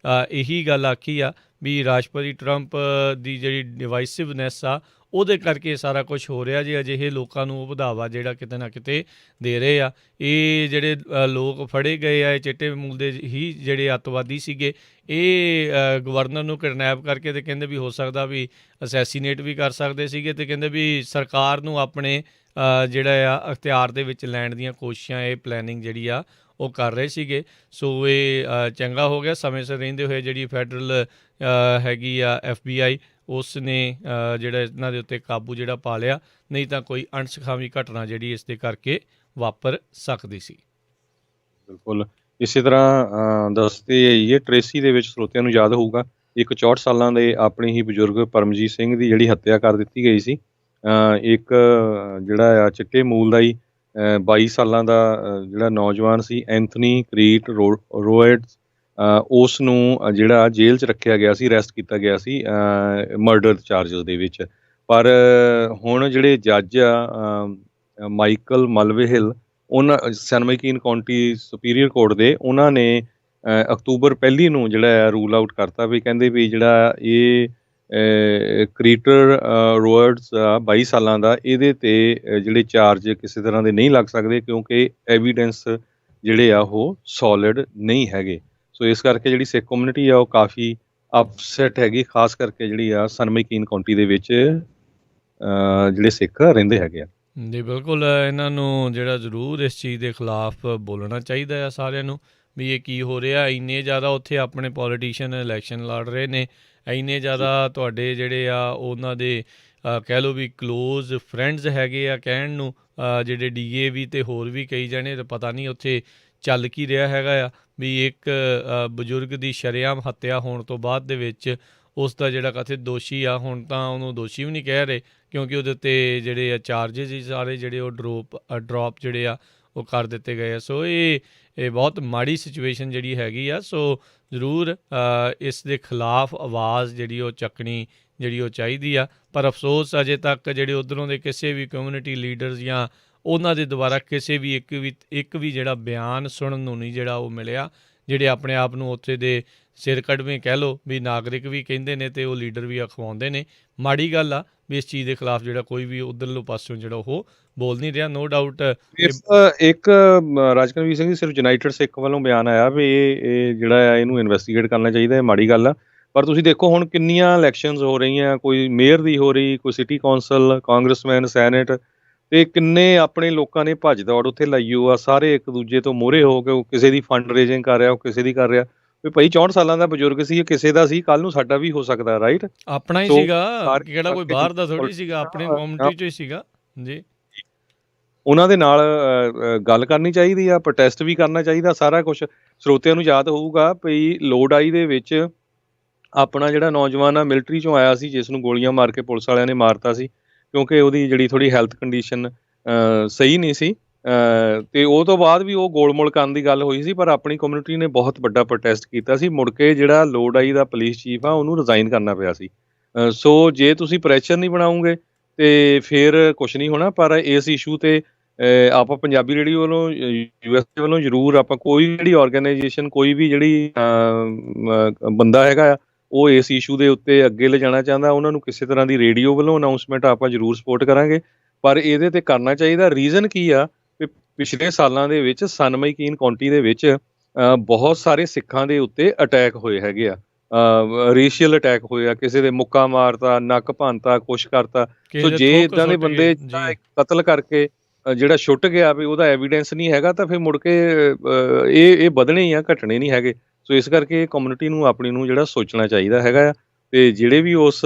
ਇਹੀ ਗੱਲ ਆਖੀ ਆ ਵੀ ਰਾਸ਼ਟਰਪਤੀ ਟਰੰਪ ਦੀ ਜਿਹੜੀ ਡਿਵਾਈਸਿਵਨੈਸ ਆ ਉਹਦੇ ਕਰਕੇ ਸਾਰਾ ਕੁਝ ਹੋ ਰਿਹਾ ਜੀ। ਅਜਿਹੇ ਲੋਕਾਂ ਨੂੰ ਉਹ ਵਧਾਵਾ ਜਿਹੜਾ ਕਿਤੇ ਨਾ ਕਿਤੇ ਦੇ ਰਹੇ ਆ। ਇਹ ਜਿਹੜੇ ਲੋਕ ਫੜੇ ਗਏ ਆ ਇਹ ਚਿੱਟੇ ਮੂਲ ਦੇ ਹੀ ਜਿਹੜੇ ਅੱਤਵਾਦੀ ਸੀਗੇ, ਇਹ ਗਵਰਨਰ ਨੂੰ ਕਿਡਨੈਪ ਕਰਕੇ ਤੇ ਕਹਿੰਦੇ ਵੀ ਹੋ ਸਕਦਾ ਵੀ ਅਸੈਸੀਨੇਟ ਵੀ ਕਰ ਸਕਦੇ ਸੀਗੇ, ਅਤੇ ਕਹਿੰਦੇ ਵੀ ਸਰਕਾਰ ਨੂੰ ਆਪਣੇ ਜਿਹੜਾ ਆ ਅਖਤਿਆਰ ਦੇ ਵਿੱਚ ਲੈਣ ਦੀਆਂ ਕੋਸ਼ਿਸ਼ਾਂ, ਇਹ ਪਲੈਨਿੰਗ ਜਿਹੜੀ ਆ ਉਹ ਕਰ ਰਹੇ ਸੀਗੇ। ਸੋ ਇਹ ਚੰਗਾ ਹੋ ਗਿਆ ਸਮੇਂ ਸਿਰ ਰਹਿੰਦੇ ਹੋਏ ਜਿਹੜੀ ਫੈਡਰਲ ਹੈਗੀ ਆ FBI ਉਸ ਨੇ ਜਿਹੜਾ ਇਹਨਾਂ ਦੇ ਉੱਤੇ ਕਾਬੂ ਜਿਹੜਾ ਪਾ ਲਿਆ, ਨਹੀਂ ਤਾਂ ਕੋਈ ਅਣਸੁਖਾਵੀ ਘਟਨਾ ਜਿਹੜੀ ਇਸ ਦੇ ਕਰਕੇ ਵਾਪਰ ਸਕਦੀ ਸੀ। ਬਿਲਕੁਲ ਇਸੇ ਤਰ੍ਹਾਂ ਦੱਸਦੇ ਆਈਏ ਟਰੇਸੀ ਦੇ ਵਿੱਚ ਸਰੋਤਿਆਂ ਨੂੰ ਯਾਦ ਹੋਊਗਾ ਇੱਕ 64 ਸਾਲਾਂ ਦੇ ਆਪਣੇ ਹੀ ਬਜ਼ੁਰਗ ਪਰਮਜੀਤ ਸਿੰਘ ਦੀ ਜਿਹੜੀ ਹੱਤਿਆ ਕਰ ਦਿੱਤੀ ਗਈ ਸੀ। ਇੱਕ ਜਿਹੜਾ ਆ ਚਿੱਟੇ ਮੂਲ ਦਾ ਹੀ 22 ਸਾਲਾਂ ਦਾ ਜਿਹੜਾ ਨੌਜਵਾਨ ਸੀ ਐਂਥਨੀ ਕਰੀਟ ਰੋਇਡਸ, ਉਸ ਨੂੰ ਜਿਹੜਾ ਜੇਲ੍ਹ 'ਚ ਰੱਖਿਆ ਗਿਆ ਸੀ, ਅਰੈਸਟ ਕੀਤਾ ਗਿਆ ਸੀ ਮਰਡਰ ਚਾਰਜਸ ਦੇ ਵਿੱਚ। ਪਰ ਹੁਣ ਜਿਹੜੇ ਜੱਜ ਆ ਮਾਈਕਲ ਮਲਵੇਹਿਲ, ਉਹਨਾਂ ਸੈਨਮਾਈਕੀਨ ਕਾਉਂਟੀ ਸੁਪੀਰੀਅਰ ਕੋਰਟ ਦੇ, ਉਹਨਾਂ ਨੇ ਅਕਤੂਬਰ 1 ਨੂੰ ਜਿਹੜਾ ਆ ਰੂਲ ਆਊਟ ਕਰਤਾ ਵੀ ਕਹਿੰਦੇ ਵੀ ਜਿਹੜਾ ਇਹ ਕਰੀਟਰ ਰੋਇਡਸ 22 ਸਾਲਾਂ ਦਾ, ਇਹਦੇ 'ਤੇ ਜਿਹੜੇ ਚਾਰਜ ਕਿਸੇ ਤਰ੍ਹਾਂ ਦੇ ਨਹੀਂ ਲੱਗ ਸਕਦੇ ਕਿਉਂਕਿ ਐਵੀਡੈਂਸ ਜਿਹੜੇ ਆ ਉਹ ਸੋਲਿਡ ਨਹੀਂ ਹੈਗੇ। ਸੋ ਇਸ ਕਰਕੇ ਜਿਹੜੀ ਸਿੱਖ ਕਮਿਊਨਿਟੀ ਆ ਉਹ ਕਾਫੀ ਅਪਸੈਟ ਹੈਗੀ, ਖਾਸ ਕਰਕੇ ਜਿਹੜੀ ਆ ਸਨਮਾਈਕੀਨ ਕਾਉਂਟੀ ਦੇ ਵਿੱਚ ਜਿਹੜੇ ਸਿੱਖ ਰਹਿੰਦੇ ਹੈਗੇ ਆ। ਜੀ ਬਿਲਕੁਲ, ਇਹਨਾਂ ਨੂੰ ਜਿਹੜਾ ਜ਼ਰੂਰ ਇਸ ਚੀਜ਼ ਦੇ ਖਿਲਾਫ ਬੋਲਣਾ ਚਾਹੀਦਾ ਆ ਸਾਰਿਆਂ ਨੂੰ ਵੀ ਇਹ ਕੀ ਹੋ ਰਿਹਾ। ਇੰਨੇ ਜ਼ਿਆਦਾ ਉੱਥੇ ਆਪਣੇ ਪੋਲੀਟੀਸ਼ੀਅਨ ਇਲੈਕਸ਼ਨ ਲੜ ਰਹੇ ਨੇ, ਇੰਨੇ ਜ਼ਿਆਦਾ ਤੁਹਾਡੇ ਜਿਹੜੇ ਆ ਉਹਨਾਂ ਦੇ ਕਹਿ ਲਓ ਵੀ ਕਲੋਜ਼ ਫਰੈਂਡਸ ਹੈਗੇ ਆ ਕਹਿਣ ਨੂੰ, ਜਿਹੜੇ DA ਤੇ ਹੋਰ ਵੀ ਕਈ ਜਣੇ, ਤਾਂ ਪਤਾ ਨਹੀਂ ਉੱਥੇ ਚੱਲ ਕੀ ਰਿਹਾ ਹੈਗਾ ਆ ਵੀ ਇੱਕ ਬਜ਼ੁਰਗ ਦੀ ਸ਼ਰੇਆਮ ਹੱਤਿਆ ਹੋਣ ਤੋਂ ਬਾਅਦ ਦੇ ਵਿੱਚ ਉਸ ਦਾ ਜਿਹੜਾ ਕਥਿਤ ਦੋਸ਼ੀ ਆ, ਹੁਣ ਤਾਂ ਉਹਨੂੰ ਦੋਸ਼ੀ ਵੀ ਨਹੀਂ ਕਹਿ ਰਹੇ ਕਿਉਂਕਿ ਉਹਦੇ ਉੱਤੇ ਜਿਹੜੇ ਆ ਚਾਰਜਿਸ ਹੀ ਸਾਰੇ ਜਿਹੜੇ ਉਹ ਡਰੋਪ ਜਿਹੜੇ ਆ ਉਹ ਕਰ ਦਿੱਤੇ ਗਏ ਆ। ਸੋ ਇਹ ਬਹੁਤ ਮਾੜੀ ਸਿਚੁਏਸ਼ਨ ਜਿਹੜੀ ਹੈਗੀ ਆ। ਸੋ ਜ਼ਰੂਰ ਇਸ ਦੇ ਖਿਲਾਫ ਆਵਾਜ਼ ਜਿਹੜੀ ਉਹ ਚੱਕਣੀ ਜਿਹੜੀ ਉਹ ਚਾਹੀਦੀ ਆ। ਪਰ ਅਫਸੋਸ ਅਜੇ ਤੱਕ ਜਿਹੜੇ ਉੱਧਰੋਂ ਦੇ ਕਿਸੇ ਵੀ ਕਮਿਊਨਿਟੀ ਲੀਡਰਸ ਜਾਂ ਉਹਨਾਂ ਦੇ ਦੁਆਰਾ ਕਿਸੇ ਵੀ ਇੱਕ ਵੀ ਜਿਹੜਾ ਬਿਆਨ ਸੁਣਨ ਨੂੰ ਨਹੀਂ ਜਿਹੜਾ ਉਹ ਮਿਲਿਆ। ਜਿਹੜੇ ਆਪਣੇ ਆਪ ਨੂੰ ਉੱਥੇ ਦੇ ਸਿਰ ਕੱਢਵੇਂ ਕਹਿ ਲਓ ਵੀ ਨਾਗਰਿਕ ਵੀ ਕਹਿੰਦੇ ਨੇ ਅਤੇ ਉਹ ਲੀਡਰ ਵੀ ਅਖਵਾਉਂਦੇ ਨੇ। ਮਾੜੀ ਗੱਲ ਆ ਵੀ ਇਸ ਚੀਜ਼ ਦੇ ਖਿਲਾਫ ਜਿਹੜਾ ਕੋਈ ਵੀ ਉੱਧਰਲੇ ਪਾਸਿਓਂ ਜਿਹੜਾ ਉਹ ਬੋਲ ਨਹੀਂ ਰਿਹਾ। ਨੋ ਡਾਊਟ ਇੱਕ ਰਾਜਕਨਵੀਰ ਸਿੰਘ ਜੀ ਸਿਰਫ ਯੂਨਾਈਟਿਡ ਸਿੱਖ ਵੱਲੋਂ ਬਿਆਨ ਆਇਆ ਵੀ ਇਹ ਜਿਹੜਾ ਆ ਇਹਨੂੰ ਇਨਵੈਸਟੀਗੇਟ ਕਰਨਾ ਚਾਹੀਦਾ, ਇਹ ਮਾੜੀ ਗੱਲ ਆ। ਪਰ ਤੁਸੀਂ ਦੇਖੋ ਹੁਣ ਕਿੰਨੀਆਂ ਇਲੈਕਸ਼ਨਸ ਹੋ ਰਹੀਆਂ, ਕੋਈ ਮੇਅਰ ਦੀ ਹੋ ਰਹੀ, ਕੋਈ ਸਿਟੀ ਕੌਂਸਲ, ਕਾਂਗਰਸਮੈਨ, ਸੈਨੇਟ, ਅਤੇ ਕਿੰਨੇ ਆਪਣੇ ਲੋਕਾਂ ਨੇ ਭੱਜ ਦੌੜ ਉੱਥੇ ਲਾਈ ਆ। ਸਾਰੇ ਇੱਕ ਦੂਜੇ ਤੋਂ ਮੂਹਰੇ ਹੋ ਕੇ, ਉਹ ਕਿਸੇ ਦੀ ਫੰਡ ਰੇਜ਼ਿੰਗ ਕਰ ਰਿਹਾ, ਉਹ ਕਿਸੇ ਦੀ ਕਰ ਰਿਹਾ ਵੀ ਭਾਈ 64 ਸਾਲਾਂ ਦਾ ਬਜ਼ੁਰਗ ਸੀ, ਕਿਸੇ ਦਾ ਸੀ, ਕੱਲ੍ਹ ਨੂੰ ਸਾਡਾ ਵੀ ਹੋ ਸਕਦਾ, ਰਾਈਟ? ਆਪਣਾ ਹੀ ਸੀਗਾ, ਕਿਹੜਾ ਕੋਈ ਬਾਹਰ ਦਾ ਥੋੜ੍ਹੀ ਸੀਗਾ, ਆਪਣੀ ਕਮਿਊਨਿਟੀ 'ਚੋਂ ਹੀ ਸੀਗਾ ਜੀ। ਉਹਨਾਂ ਦੇ ਨਾਲ ਗੱਲ ਕਰਨੀ ਚਾਹੀਦੀ ਆ, ਪ੍ਰੋਟੈਸਟ ਵੀ ਕਰਨਾ ਚਾਹੀਦਾ, ਸਾਰਾ ਕੁਛ। ਸਰੋਤਿਆਂ ਨੂੰ ਯਾਦ ਹੋਊਗਾ ਵੀ ਲੋੜਾਈ ਦੇ ਵਿੱਚ ਆਪਣਾ ਜਿਹੜਾ ਨੌਜਵਾਨ ਆ ਮਿਲਟਰੀ 'ਚੋਂ ਆਇਆ ਸੀ, ਜਿਸ ਨੂੰ ਗੋਲੀਆਂ ਮਾਰ ਕੇ ਪੁਲਿਸ ਵਾਲਿਆਂ ਨੇ ਮਾਰਤਾ ਸੀ ਕਿਉਂਕਿ ਉਹਦੀ ਜਿਹੜੀ ਥੋੜ੍ਹੀ ਹੈਲਥ ਕੰਡੀਸ਼ਨ ਸਹੀ ਨਹੀਂ ਸੀ। ਤੇ ਉਹ ਤੋਂ ਬਾਅਦ ਵੀ ਉਹ ਗੋਲਮੋਲ ਕਰਨ ਦੀ ਗੱਲ ਹੋਈ ਸੀ, ਪਰ ਆਪਣੀ ਕਮਿਊਨਿਟੀ ਨੇ ਬਹੁਤ ਵੱਡਾ ਪ੍ਰੋਟੈਸਟ ਕੀਤਾ ਸੀ। ਮੁੜ ਕੇ ਜਿਹੜਾ ਲੋੜਾਈ ਦਾ ਪੁਲਿਸ ਚੀਫ ਆ ਉਹਨੂੰ ਰਿਜ਼ਾਈਨ ਕਰਨਾ ਪਿਆ ਸੀ। ਸੋ ਜੇ ਤੁਸੀਂ ਪ੍ਰੈਸ਼ਰ ਨਹੀਂ ਬਣਾਓਗੇ ਤੇ ਫਿਰ ਕੁਝ ਨਹੀਂ ਹੋਣਾ। ਪਰ ਇਸ ਇਸ਼ੂ ਤੇ ਆਪਾਂ ਪੰਜਾਬੀ ਰੇਡੀਓ ਵੱਲੋਂ USA ਵੱਲੋਂ ਜ਼ਰੂਰ ਆਪਾਂ ਕੋਈ ਜਿਹੜੀ ਆਰਗੇਨਾਈਜੇਸ਼ਨ ਕੋਈ ਵੀ ਜਿਹੜੀ ਬੰਦਾ ਹੈਗਾ ਆ ਉਹ ਇਸ ਇਸ਼ੂ ਦੇ ਉੱਤੇ ਅੱਗੇ ਲਿਜਾਣਾ ਚਾਹੁੰਦਾ, ਉਹਨਾਂ ਨੂੰ ਕਿਸੇ ਤਰ੍ਹਾਂ ਦੀ ਰੇਡੀਓ ਵੱਲੋਂ ਅਨਾਊਂਸਮੈਂਟ ਆਪਾਂ ਜ਼ਰੂਰ ਸਪੋਰਟ ਕਰਾਂਗੇ। ਪਰ ਇਹਦੇ ਤੇ ਕਰਨਾ ਚਾਹੀਦਾ। ਰੀਜ਼ਨ ਕੀ ਆ? ਪਿਛਲੇ ਸਾਲਾਂ ਦੇ ਵਿੱਚ ਸਨਮਈਕੀਨ ਕਾਉਂਟੀ ਦੇ ਵਿੱਚ ਬਹੁਤ ਸਾਰੇ ਸਿੱਖਾਂ ਦੇ ਉੱਤੇ ਅਟੈਕ ਹੋਏ ਹੈਗੇ ਆ, ਰੇਸ਼ੀਅਲ ਅਟੈਕ ਹੋਏ ਆ, ਕਿਸੇ ਦੇ ਮੁੱਕਾ ਮਾਰਤਾ, ਨੱਕ ਭੰਨਤਾ, ਕੁਛ ਕਰਤਾ। ਸੋ ਜੇ ਇਦਾਂ ਦੇ ਬੰਦੇ ਕਤਲ ਕਰਕੇ ਜਿਹੜਾ ਛੁੱਟ ਗਿਆ ਵੀ ਉਹਦਾ ਐਵੀਡੈਂਸ ਨਹੀਂ ਹੈਗਾ ਤਾਂ ਫਿਰ ਮੁੜ ਕੇ ਇਹ ਵਧਣੇ ਹੀ ਆ, ਘਟਣੇ ਨਹੀਂ ਹੈਗੇ। ਸੋ ਇਸ ਕਰਕੇ ਕਮਿਊਨਿਟੀ ਨੂੰ ਆਪਣੀ ਨੂੰ ਜਿਹੜਾ ਸੋਚਣਾ ਚਾਹੀਦਾ ਹੈਗਾ ਆ। ਤੇ ਜਿਹੜੇ ਵੀ ਉਸ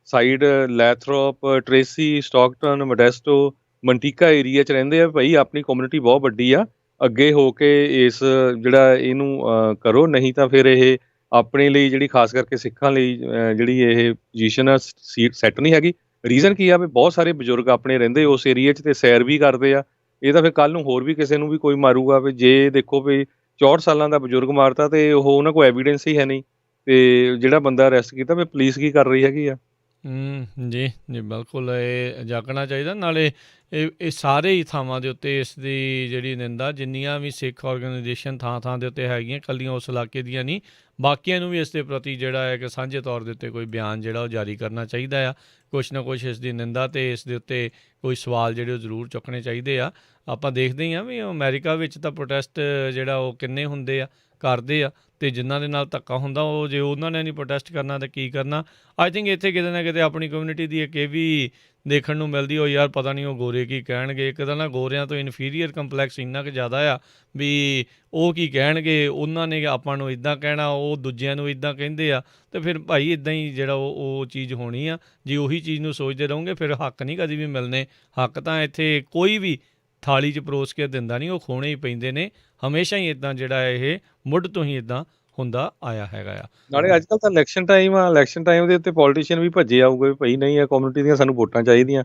side ਲੈਥਰੋਪ, Tracy, Stockton, Modesto, ਮੰਟੀਕਾ area 'ਚ ਰਹਿੰਦੇ ਆ, ਭਾਈ ਆਪਣੀ ਕਮਿਊਨਿਟੀ ਬਹੁਤ ਵੱਡੀ ਆ, ਅੱਗੇ ਹੋ ਕੇ ਇਸ ਜਿਹੜਾ ਇਹਨੂੰ ਕਰੋ। ਨਹੀਂ ਤਾਂ ਫਿਰ ਇਹ ਆਪਣੇ ਲਈ ਜਿਹੜੀ ਖਾਸ ਕਰਕੇ ਸਿੱਖਾਂ ਲਈ ਜਿਹੜੀ ਇਹ ਪੋਜੀਸ਼ਨ ਆ ਸੀਟ ਸੈੱਟ ਨਹੀਂ ਹੈਗੀ। ਰੀਜ਼ਨ ਕੀ ਆ ਵੀ ਬਹੁਤ ਸਾਰੇ ਬਜ਼ੁਰਗ ਆਪਣੇ ਰਹਿੰਦੇ ਉਸ ਏਰੀਏ 'ਚ ਤੇ ਸੈਰ ਵੀ ਕਰਦੇ ਆ। ਇਹ ਤਾਂ ਫਿਰ ਕੱਲ੍ਹ ਨੂੰ ਹੋਰ ਵੀ ਕਿਸੇ ਨੂੰ ਵੀ ਕੋਈ ਮਾਰੂਗਾ। ਵੀ ਜੇ ਦੇਖੋ ਵੀ 64 ਸਾਲਾਂ ਦਾ ਬਜ਼ੁਰਗ ਮਾਰਤਾ ਤੇ ਉਹ ਉਹਨਾਂ ਕੋਲ ਐਵੀਡੈਂਸ ਹੀ ਹੈ ਨਹੀਂ, ਤੇ ਜਿਹੜਾ ਬੰਦਾ ਅਰੈਸਟ ਕੀਤਾ ਵੀ ਪੁਲਿਸ ਕੀ ਕਰ ਰਹੀ ਹੈਗੀ ਆ। ਜੀ ਜੀ ਬਿਲਕੁਲ ਇਹ ਜਾਗਣਾ ਚਾਹੀਦਾ। ਨਾਲੇ ਇਹ ਸਾਰੇ ਹੀ ਥਾਵਾਂ ਦੇ ਉੱਤੇ ਇਸ ਦੀ ਜਿਹੜੀ ਨਿੰਦਾ ਜਿੰਨੀਆਂ ਵੀ ਸਿੱਖ ਆਰਗੇਨਾਈਜੇਸ਼ਨ ਥਾਂ ਥਾਂ ਦੇ ਉੱਤੇ ਹੈਗੀਆਂ, ਇਕੱਲੀਆਂ ਉਸ ਇਲਾਕੇ ਦੀਆਂ ਨਹੀਂ, ਬਾਕੀਆਂ ਨੂੰ ਵੀ ਇਸ ਦੇ ਪ੍ਰਤੀ ਜਿਹੜਾ ਹੈ ਕਿ ਸਾਂਝੇ ਤੌਰ ਦੇ ਉੱਤੇ ਕੋਈ ਬਿਆਨ ਜਿਹੜਾ ਉਹ ਜਾਰੀ ਕਰਨਾ ਚਾਹੀਦਾ ਆ। ਕੁਛ ਨਾ ਕੁਛ ਇਸ ਦੀ ਨਿੰਦਾ ਅਤੇ ਇਸ ਦੇ ਉੱਤੇ ਕੋਈ ਸਵਾਲ ਜਿਹੜੇ ਉਹ ਜ਼ਰੂਰ ਚੁੱਕਣੇ ਚਾਹੀਦੇ ਆ। ਆਪਾਂ ਦੇਖਦੇ ਹੀ ਹਾਂ ਵੀ ਅਮਰੀਕਾ ਵਿੱਚ ਤਾਂ ਪ੍ਰੋਟੈਸਟ ਜਿਹੜਾ ਉਹ ਕਿੰਨੇ ਹੁੰਦੇ ਆ, ਕਰਦੇ ਆ, ਅਤੇ ਜਿਨ੍ਹਾਂ ਦੇ ਨਾਲ ਧੱਕਾ ਹੁੰਦਾ ਉਹ ਜੇ ਉਹਨਾਂ ਨੇ ਨਹੀਂ ਪ੍ਰੋਟੈਸਟ ਕਰਨਾ ਤਾਂ ਕੀ ਕਰਨਾ। ਆਈ ਥਿੰਕ ਇੱਥੇ ਕਿਤੇ ਨਾ ਕਿਤੇ ਆਪਣੀ ਕਮਿਊਨਿਟੀ ਦੀ ਇੱਕ ਇਹ ਵੀ ਦੇਖਣ ਨੂੰ ਮਿਲਦੀ ਉਹ ਯਾਰ ਪਤਾ ਨਹੀਂ ਉਹ ਗੋਰੇ ਕੀ ਕਹਿਣਗੇ। ਇੱਕ ਤਾਂ ਨਾ ਗੋਰਿਆਂ ਤੋਂ ਇਨਫੀਰੀਅਰ ਕੰਪਲੈਕਸ ਇੰਨਾ ਕੁ ਜ਼ਿਆਦਾ ਆ ਵੀ ਉਹ ਕੀ ਕਹਿਣਗੇ, ਉਹਨਾਂ ਨੇ ਆਪਾਂ ਨੂੰ ਇੱਦਾਂ ਕਹਿਣਾ, ਉਹ ਦੂਜਿਆਂ ਨੂੰ ਇੱਦਾਂ ਕਹਿੰਦੇ ਆ, ਅਤੇ ਫਿਰ ਭਾਈ ਇੱਦਾਂ ਹੀ ਜਿਹੜਾ ਉਹ ਚੀਜ਼ ਹੋਣੀ ਆ। ਜੇ ਉਹੀ ਚੀਜ਼ ਨੂੰ ਸੋਚਦੇ ਰਹੋਗੇ ਫਿਰ ਹੱਕ ਨਹੀਂ ਕਦੀ ਵੀ ਮਿਲਣੇ। ਹੱਕ ਤਾਂ ਇੱਥੇ ਕੋਈ ਵੀ ਥਾਲੀ 'ਚ ਪਰੋਸ ਕੇ ਦਿੰਦਾ ਨਹੀਂ, ਉਹ ਖੋਣੇ ਹੀ ਪੈਂਦੇ ਨੇ। ਹਮੇਸ਼ਾ ਹੀ ਇੱਦਾਂ ਜਿਹੜਾ ਇਹ ਮੁੱਢ ਤੋਂ ਹੀ ਇੱਦਾਂ ਹੁੰਦਾ ਆਇਆ ਹੈਗਾ ਆ। ਨਾਲੇ ਅੱਜ ਕੱਲ੍ਹ ਤਾਂ ਇਲੈਕਸ਼ਨ ਟਾਈਮ ਆ, ਇਲੈਕਸ਼ਨ ਟਾਈਮ ਦੇ ਉੱਤੇ ਪੋਲੀਟੀਸ਼ੀਅਨ ਵੀ ਭੱਜੇ ਆਊਗੇ ਵੀ ਭਾਈ ਨਹੀਂ ਇਹ ਕਮਿਊਨਿਟੀ ਦੀਆਂ ਸਾਨੂੰ ਵੋਟਾਂ ਚਾਹੀਦੀਆਂ।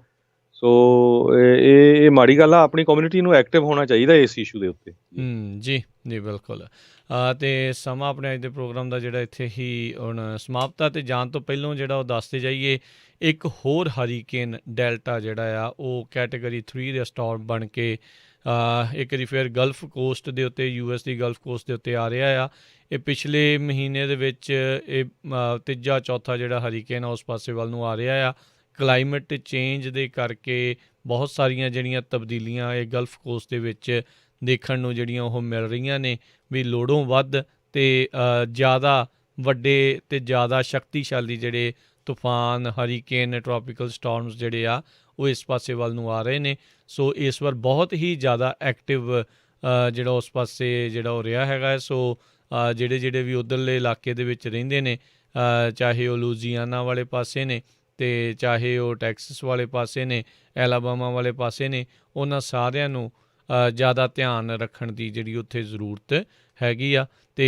ਸੋ ਇਹ ਮਾੜੀ ਗੱਲ ਆ। ਆਪਣੀ ਕਮਿਊਨਿਟੀ ਨੂੰ ਐਕਟਿਵ ਹੋਣਾ ਚਾਹੀਦਾ ਇਸ ਇਸ਼ੂ ਦੇ ਉੱਤੇ। ਜੀ ਜੀ ਬਿਲਕੁਲ। ਅਤੇ ਸਮਾਂ ਆਪਣੇ ਅੱਜ ਦੇ ਪ੍ਰੋਗਰਾਮ ਦਾ ਜਿਹੜਾ ਇੱਥੇ ਹੀ ਹੁਣ ਸਮਾਪਤ ਆ। ਅਤੇ ਜਾਣ ਤੋਂ ਪਹਿਲਾਂ ਜਿਹੜਾ ਉਹ ਦੱਸਦੇ ਜਾਈਏ ਇੱਕ ਹੋਰ ਹਰੀਕੇਨ ਡੈਲਟਾ ਜਿਹੜਾ ਆ ਉਹ ਕੈਟੇਗਰੀ 3 ਦੇ ਸਟਾਰਮ ਬਣ ਕੇ ਇੱਕ ਵਾਰੀ ਫਿਰ ਗਲਫ ਕੋਸਟ ਦੇ ਉੱਤੇ US ਦੀ ਗਲਫ ਕੋਸਟ ਦੇ ਉੱਤੇ ਆ ਰਿਹਾ ਆ। ਇਹ ਪਿਛਲੇ ਮਹੀਨੇ ਦੇ ਵਿੱਚ ਇਹ ਤੀਜਾ ਚੌਥਾ ਜਿਹੜਾ ਹਰੀਕੇਨ ਆ ਉਸ ਪਾਸੇ ਵੱਲ ਨੂੰ ਆ ਰਿਹਾ ਆ। ਕਲਾਈਮੇਟ ਚੇਂਜ ਦੇ ਕਰਕੇ ਬਹੁਤ ਸਾਰੀਆਂ ਜਿਹੜੀਆਂ ਤਬਦੀਲੀਆਂ ਇਹ ਗਲਫ ਕੋਸਟ ਦੇ ਵਿੱਚ ਦੇਖਣ ਨੂੰ ਜਿਹੜੀਆਂ ਉਹ ਮਿਲ ਰਹੀਆਂ ਨੇ ਵੀ ਲੋੜੋਂ ਵੱਧ ਅਤੇ ਜ਼ਿਆਦਾ ਵੱਡੇ ਅਤੇ ਜ਼ਿਆਦਾ ਸ਼ਕਤੀਸ਼ਾਲੀ ਜਿਹੜੇ ਤੂਫਾਨ, ਹਰੀਕੇਨ, ਟ੍ਰੋਪੀਕਲ ਸਟੋਰਮਸ ਜਿਹੜੇ ਆ ਉਹ ਇਸ ਪਾਸੇ ਵੱਲ ਨੂੰ ਆ ਰਹੇ ਨੇ। ਸੋ ਇਸ ਵਾਰ ਬਹੁਤ ਹੀ ਜ਼ਿਆਦਾ ਐਕਟਿਵ ਜਿਹੜਾ ਉਸ ਪਾਸੇ ਜਿਹੜਾ ਉਹ ਰਿਹਾ ਹੈਗਾ। ਸੋ ਜਿਹੜੇ ਵੀ ਉੱਧਰਲੇ ਇਲਾਕੇ ਦੇ ਵਿੱਚ ਰਹਿੰਦੇ ਨੇ, ਚਾਹੇ ਉਹ ਲੂਜ਼ੀਆਨਾ ਵਾਲੇ ਪਾਸੇ ਨੇ ਅਤੇ ਚਾਹੇ ਉਹ ਟੈਕਸਸ ਵਾਲੇ ਪਾਸੇ ਨੇ, ਐਲਾਬਾਮਾ ਵਾਲੇ ਪਾਸੇ ਨੇ, ਉਹਨਾਂ ਸਾਰਿਆਂ ਨੂੰ ਜ਼ਿਆਦਾ ਧਿਆਨ ਰੱਖਣ ਦੀ ਜਿਹੜੀ ਉੱਥੇ ਜ਼ਰੂਰਤ ਹੈਗੀ ਆ। ਅਤੇ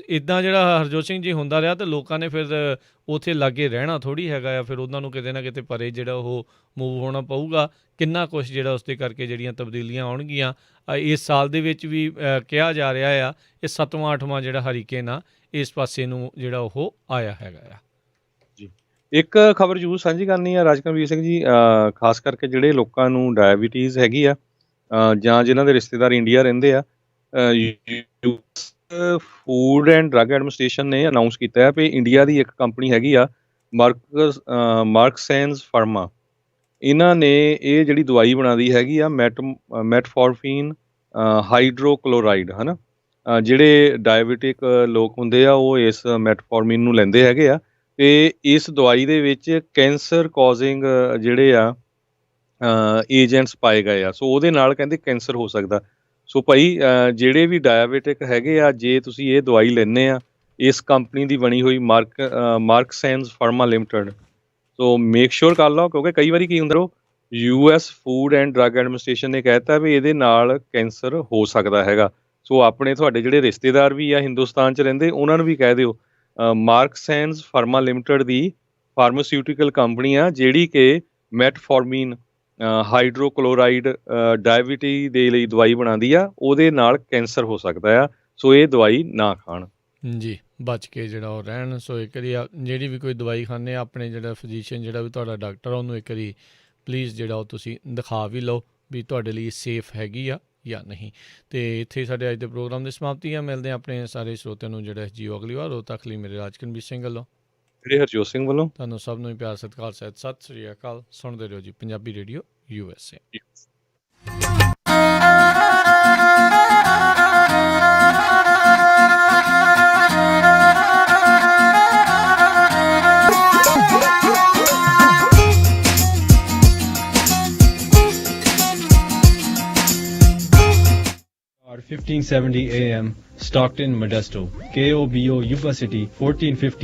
ਇੱਦਾਂ ਜਿਹੜਾ ਹਰਜੋਤ ਸਿੰਘ ਜੀ ਹੁੰਦਾ ਰਿਹਾ ਤਾਂ ਲੋਕਾਂ ਨੇ ਫਿਰ ਉੱਥੇ ਲਾਗੇ ਰਹਿਣਾ ਥੋੜ੍ਹੀ ਹੈਗਾ ਆ। ਫਿਰ ਉਹਨਾਂ ਨੂੰ ਕਿਤੇ ਨਾ ਕਿਤੇ ਪਰੇ ਜਿਹੜਾ ਉਹ ਮੂਵ ਹੋਣਾ ਪਊਗਾ। ਕਿੰਨਾ ਕੁਛ ਜਿਹੜਾ ਉਸ ਦੇ ਕਰਕੇ ਜਿਹੜੀਆਂ ਤਬਦੀਲੀਆਂ ਆਉਣਗੀਆਂ। ਇਸ ਸਾਲ ਦੇ ਵਿੱਚ ਵੀ ਕਿਹਾ ਜਾ ਰਿਹਾ ਆ ਇਹ 7ਵਾਂ 8ਵਾਂ ਜਿਹੜਾ ਹਰੀਕੇਨ ਆ ਇਸ ਪਾਸੇ ਨੂੰ ਜਿਹੜਾ ਉਹ ਆਇਆ ਹੈਗਾ ਆ। ਜੀ ਇੱਕ ਖਬਰ ਜ਼ਰੂਰ ਸਾਂਝੀ ਕਰਨੀ ਆ ਰਾਜਕਰਮਵੀਰ ਸਿੰਘ ਜੀ, ਖਾਸ ਕਰਕੇ ਜਿਹੜੇ ਲੋਕਾਂ ਨੂੰ ਡਾਇਬਟੀਜ਼ ਹੈਗੀ ਆ ਜਾਂ ਜਿਨ੍ਹਾਂ ਦੇ ਰਿਸ਼ਤੇਦਾਰ ਇੰਡੀਆ ਰਹਿੰਦੇ ਆ। ਫੂਡ ਐਂਡ ਡਰੱਗ ਐਡਮਿਨਿਸਟ੍ਰੇਸ਼ਨ ਨੇ ਅਨਾਊਂਸ ਕੀਤਾ ਹੈ ਵੀ ਇੰਡੀਆ ਦੀ ਇੱਕ ਕੰਪਨੀ ਹੈਗੀ ਆ ਮਾਰਕਸੈਂਸ ਫਾਰਮਾ। ਇਹਨਾਂ ਨੇ ਇਹ ਜਿਹੜੀ ਦਵਾਈ ਬਣਾਉਂਦੀ ਹੈਗੀ ਆ ਮੈਟਫੋਰਮੀਨ ਹਾਈਡਰੋਕਲੋਰਾਈਡ ਹੈ ਨਾ। ਜਿਹੜੇ ਡਾਇਬਟਿਕ ਲੋਕ ਹੁੰਦੇ ਆ ਉਹ ਇਸ ਮੈਟਫੋਰਮੀਨ ਨੂੰ ਲੈਂਦੇ ਹੈਗੇ ਆ ਅਤੇ ਇਸ ਦਵਾਈ ਦੇ ਵਿੱਚ ਕੈਂਸਰ ਕੌਜ਼ਿੰਗ ਜਿਹੜੇ ਆ ਏਜੰਟਸ ਪਾਏ ਗਏ ਆ। ਸੋ ਉਹਦੇ ਨਾਲ ਕਹਿੰਦੇ ਕੈਂਸਰ ਹੋ ਸਕਦਾ। ਸੋ ਭਾਈ ਜਿਹੜੇ ਵੀ ਡਾਇਬਟਿਕ ਹੈਗੇ ਆ ਜੇ ਤੁਸੀਂ ਇਹ ਦਵਾਈ ਲੈਂਦੇ ਆ ਇਸ ਕੰਪਨੀ ਦੀ ਬਣੀ ਹੋਈ Marksans pharma limited, so make sure ਕਰ ਲਓ। ਕਿਉਂਕਿ ਕਈ ਵਾਰੀ ਕੀ ਹੁੰਦਾ ਉਹ US food and drug administration ਨੇ ਕਹਿ ਦਿੱਤਾ ਵੀ ਇਹਦੇ ਨਾਲ ਕੈਂਸਰ ਹੋ ਸਕਦਾ ਹੈਗਾ। ਸੋ ਆਪਣੇ ਤੁਹਾਡੇ ਜਿਹੜੇ ਰਿਸ਼ਤੇਦਾਰ ਵੀ ਆ ਹਿੰਦੁਸਤਾਨ 'ਚ ਰਹਿੰਦੇ ਉਹਨਾਂ ਨੂੰ ਵੀ ਕਹਿ ਦਿਓ ਮਾਰਕਸੈਂਸ ਫਾਰਮਾ ਲਿਮਟਿਡ ਦੀ ਫਾਰਮਾਸਿਊਟੀਕਲ ਕੰਪਨੀ ਆ ਜਿਹੜੀ ਕਿ ਮੈਟਫੋਰਮੀਨ ਹਾਈਡਰੋਕਲੋਰਾਈਡ ਡਾਇਬੀਟੀ ਦੇ ਲਈ ਦਵਾਈ ਬਣਾਉਂਦੀ ਆ, ਉਹਦੇ ਨਾਲ ਕੈਂਸਰ ਹੋ ਸਕਦਾ ਆ। ਸੋ ਇਹ ਦਵਾਈ ਨਾ ਖਾਣ ਜੀ, ਬਚ ਕੇ ਜਿਹੜਾ ਉਹ ਰਹਿਣ। ਸੋ ਇੱਕ ਵਾਰੀ ਜਿਹੜੀ ਵੀ ਕੋਈ ਦਵਾਈ ਖਾਂਦੇ ਆ, ਆਪਣੇ ਜਿਹੜਾ ਫਿਜ਼ੀਸ਼ੀਅਨ ਜਿਹੜਾ ਵੀ ਤੁਹਾਡਾ ਡਾਕਟਰ ਆ ਉਹਨੂੰ ਇੱਕ ਵਾਰੀ ਪਲੀਜ਼ ਜਿਹੜਾ ਉਹ ਤੁਸੀਂ ਦਿਖਾ ਵੀ ਲਓ ਵੀ ਤੁਹਾਡੇ ਲਈ ਸੇਫ ਹੈਗੀ ਆ ਜਾਂ ਨਹੀਂ। ਅਤੇ ਇੱਥੇ ਸਾਡੇ ਅੱਜ ਦੇ ਪ੍ਰੋਗਰਾਮ ਦੀ ਸਮਾਪਤੀ ਆ। ਮਿਲਦੇ ਹਾਂ ਆਪਣੇ ਸਾਰੇ ਸਰੋਤਿਆਂ ਨੂੰ ਜਿਹੜਾ ਜੀਓ ਅਗਲੀ ਵਾਰ। ਉਦੋਂ ਤੱਕ ਲਈ ਮੇਰੇ ਰਾਜਕਨਵੀਰ ਸਿੰਘ ਵੱਲੋਂ, ਜਿਹੜੇ ਹਰਜੋਤ ਸਿੰਘ ਵੱਲੋਂ ਤੁਹਾਨੂੰ ਸਭ ਨੂੰ ਪਿਆਰ ਸਤਿਕਾਰ ਸਹਿਤ ਸਤਿ ਸ਼੍ਰੀ ਅਕਾਲ। ਸੁਣਦੇ ਰਹੋ ਜੀ Punjabi radio USA। R 1570 AM, Stockton, Modesto. KOBO Yuba City, 1450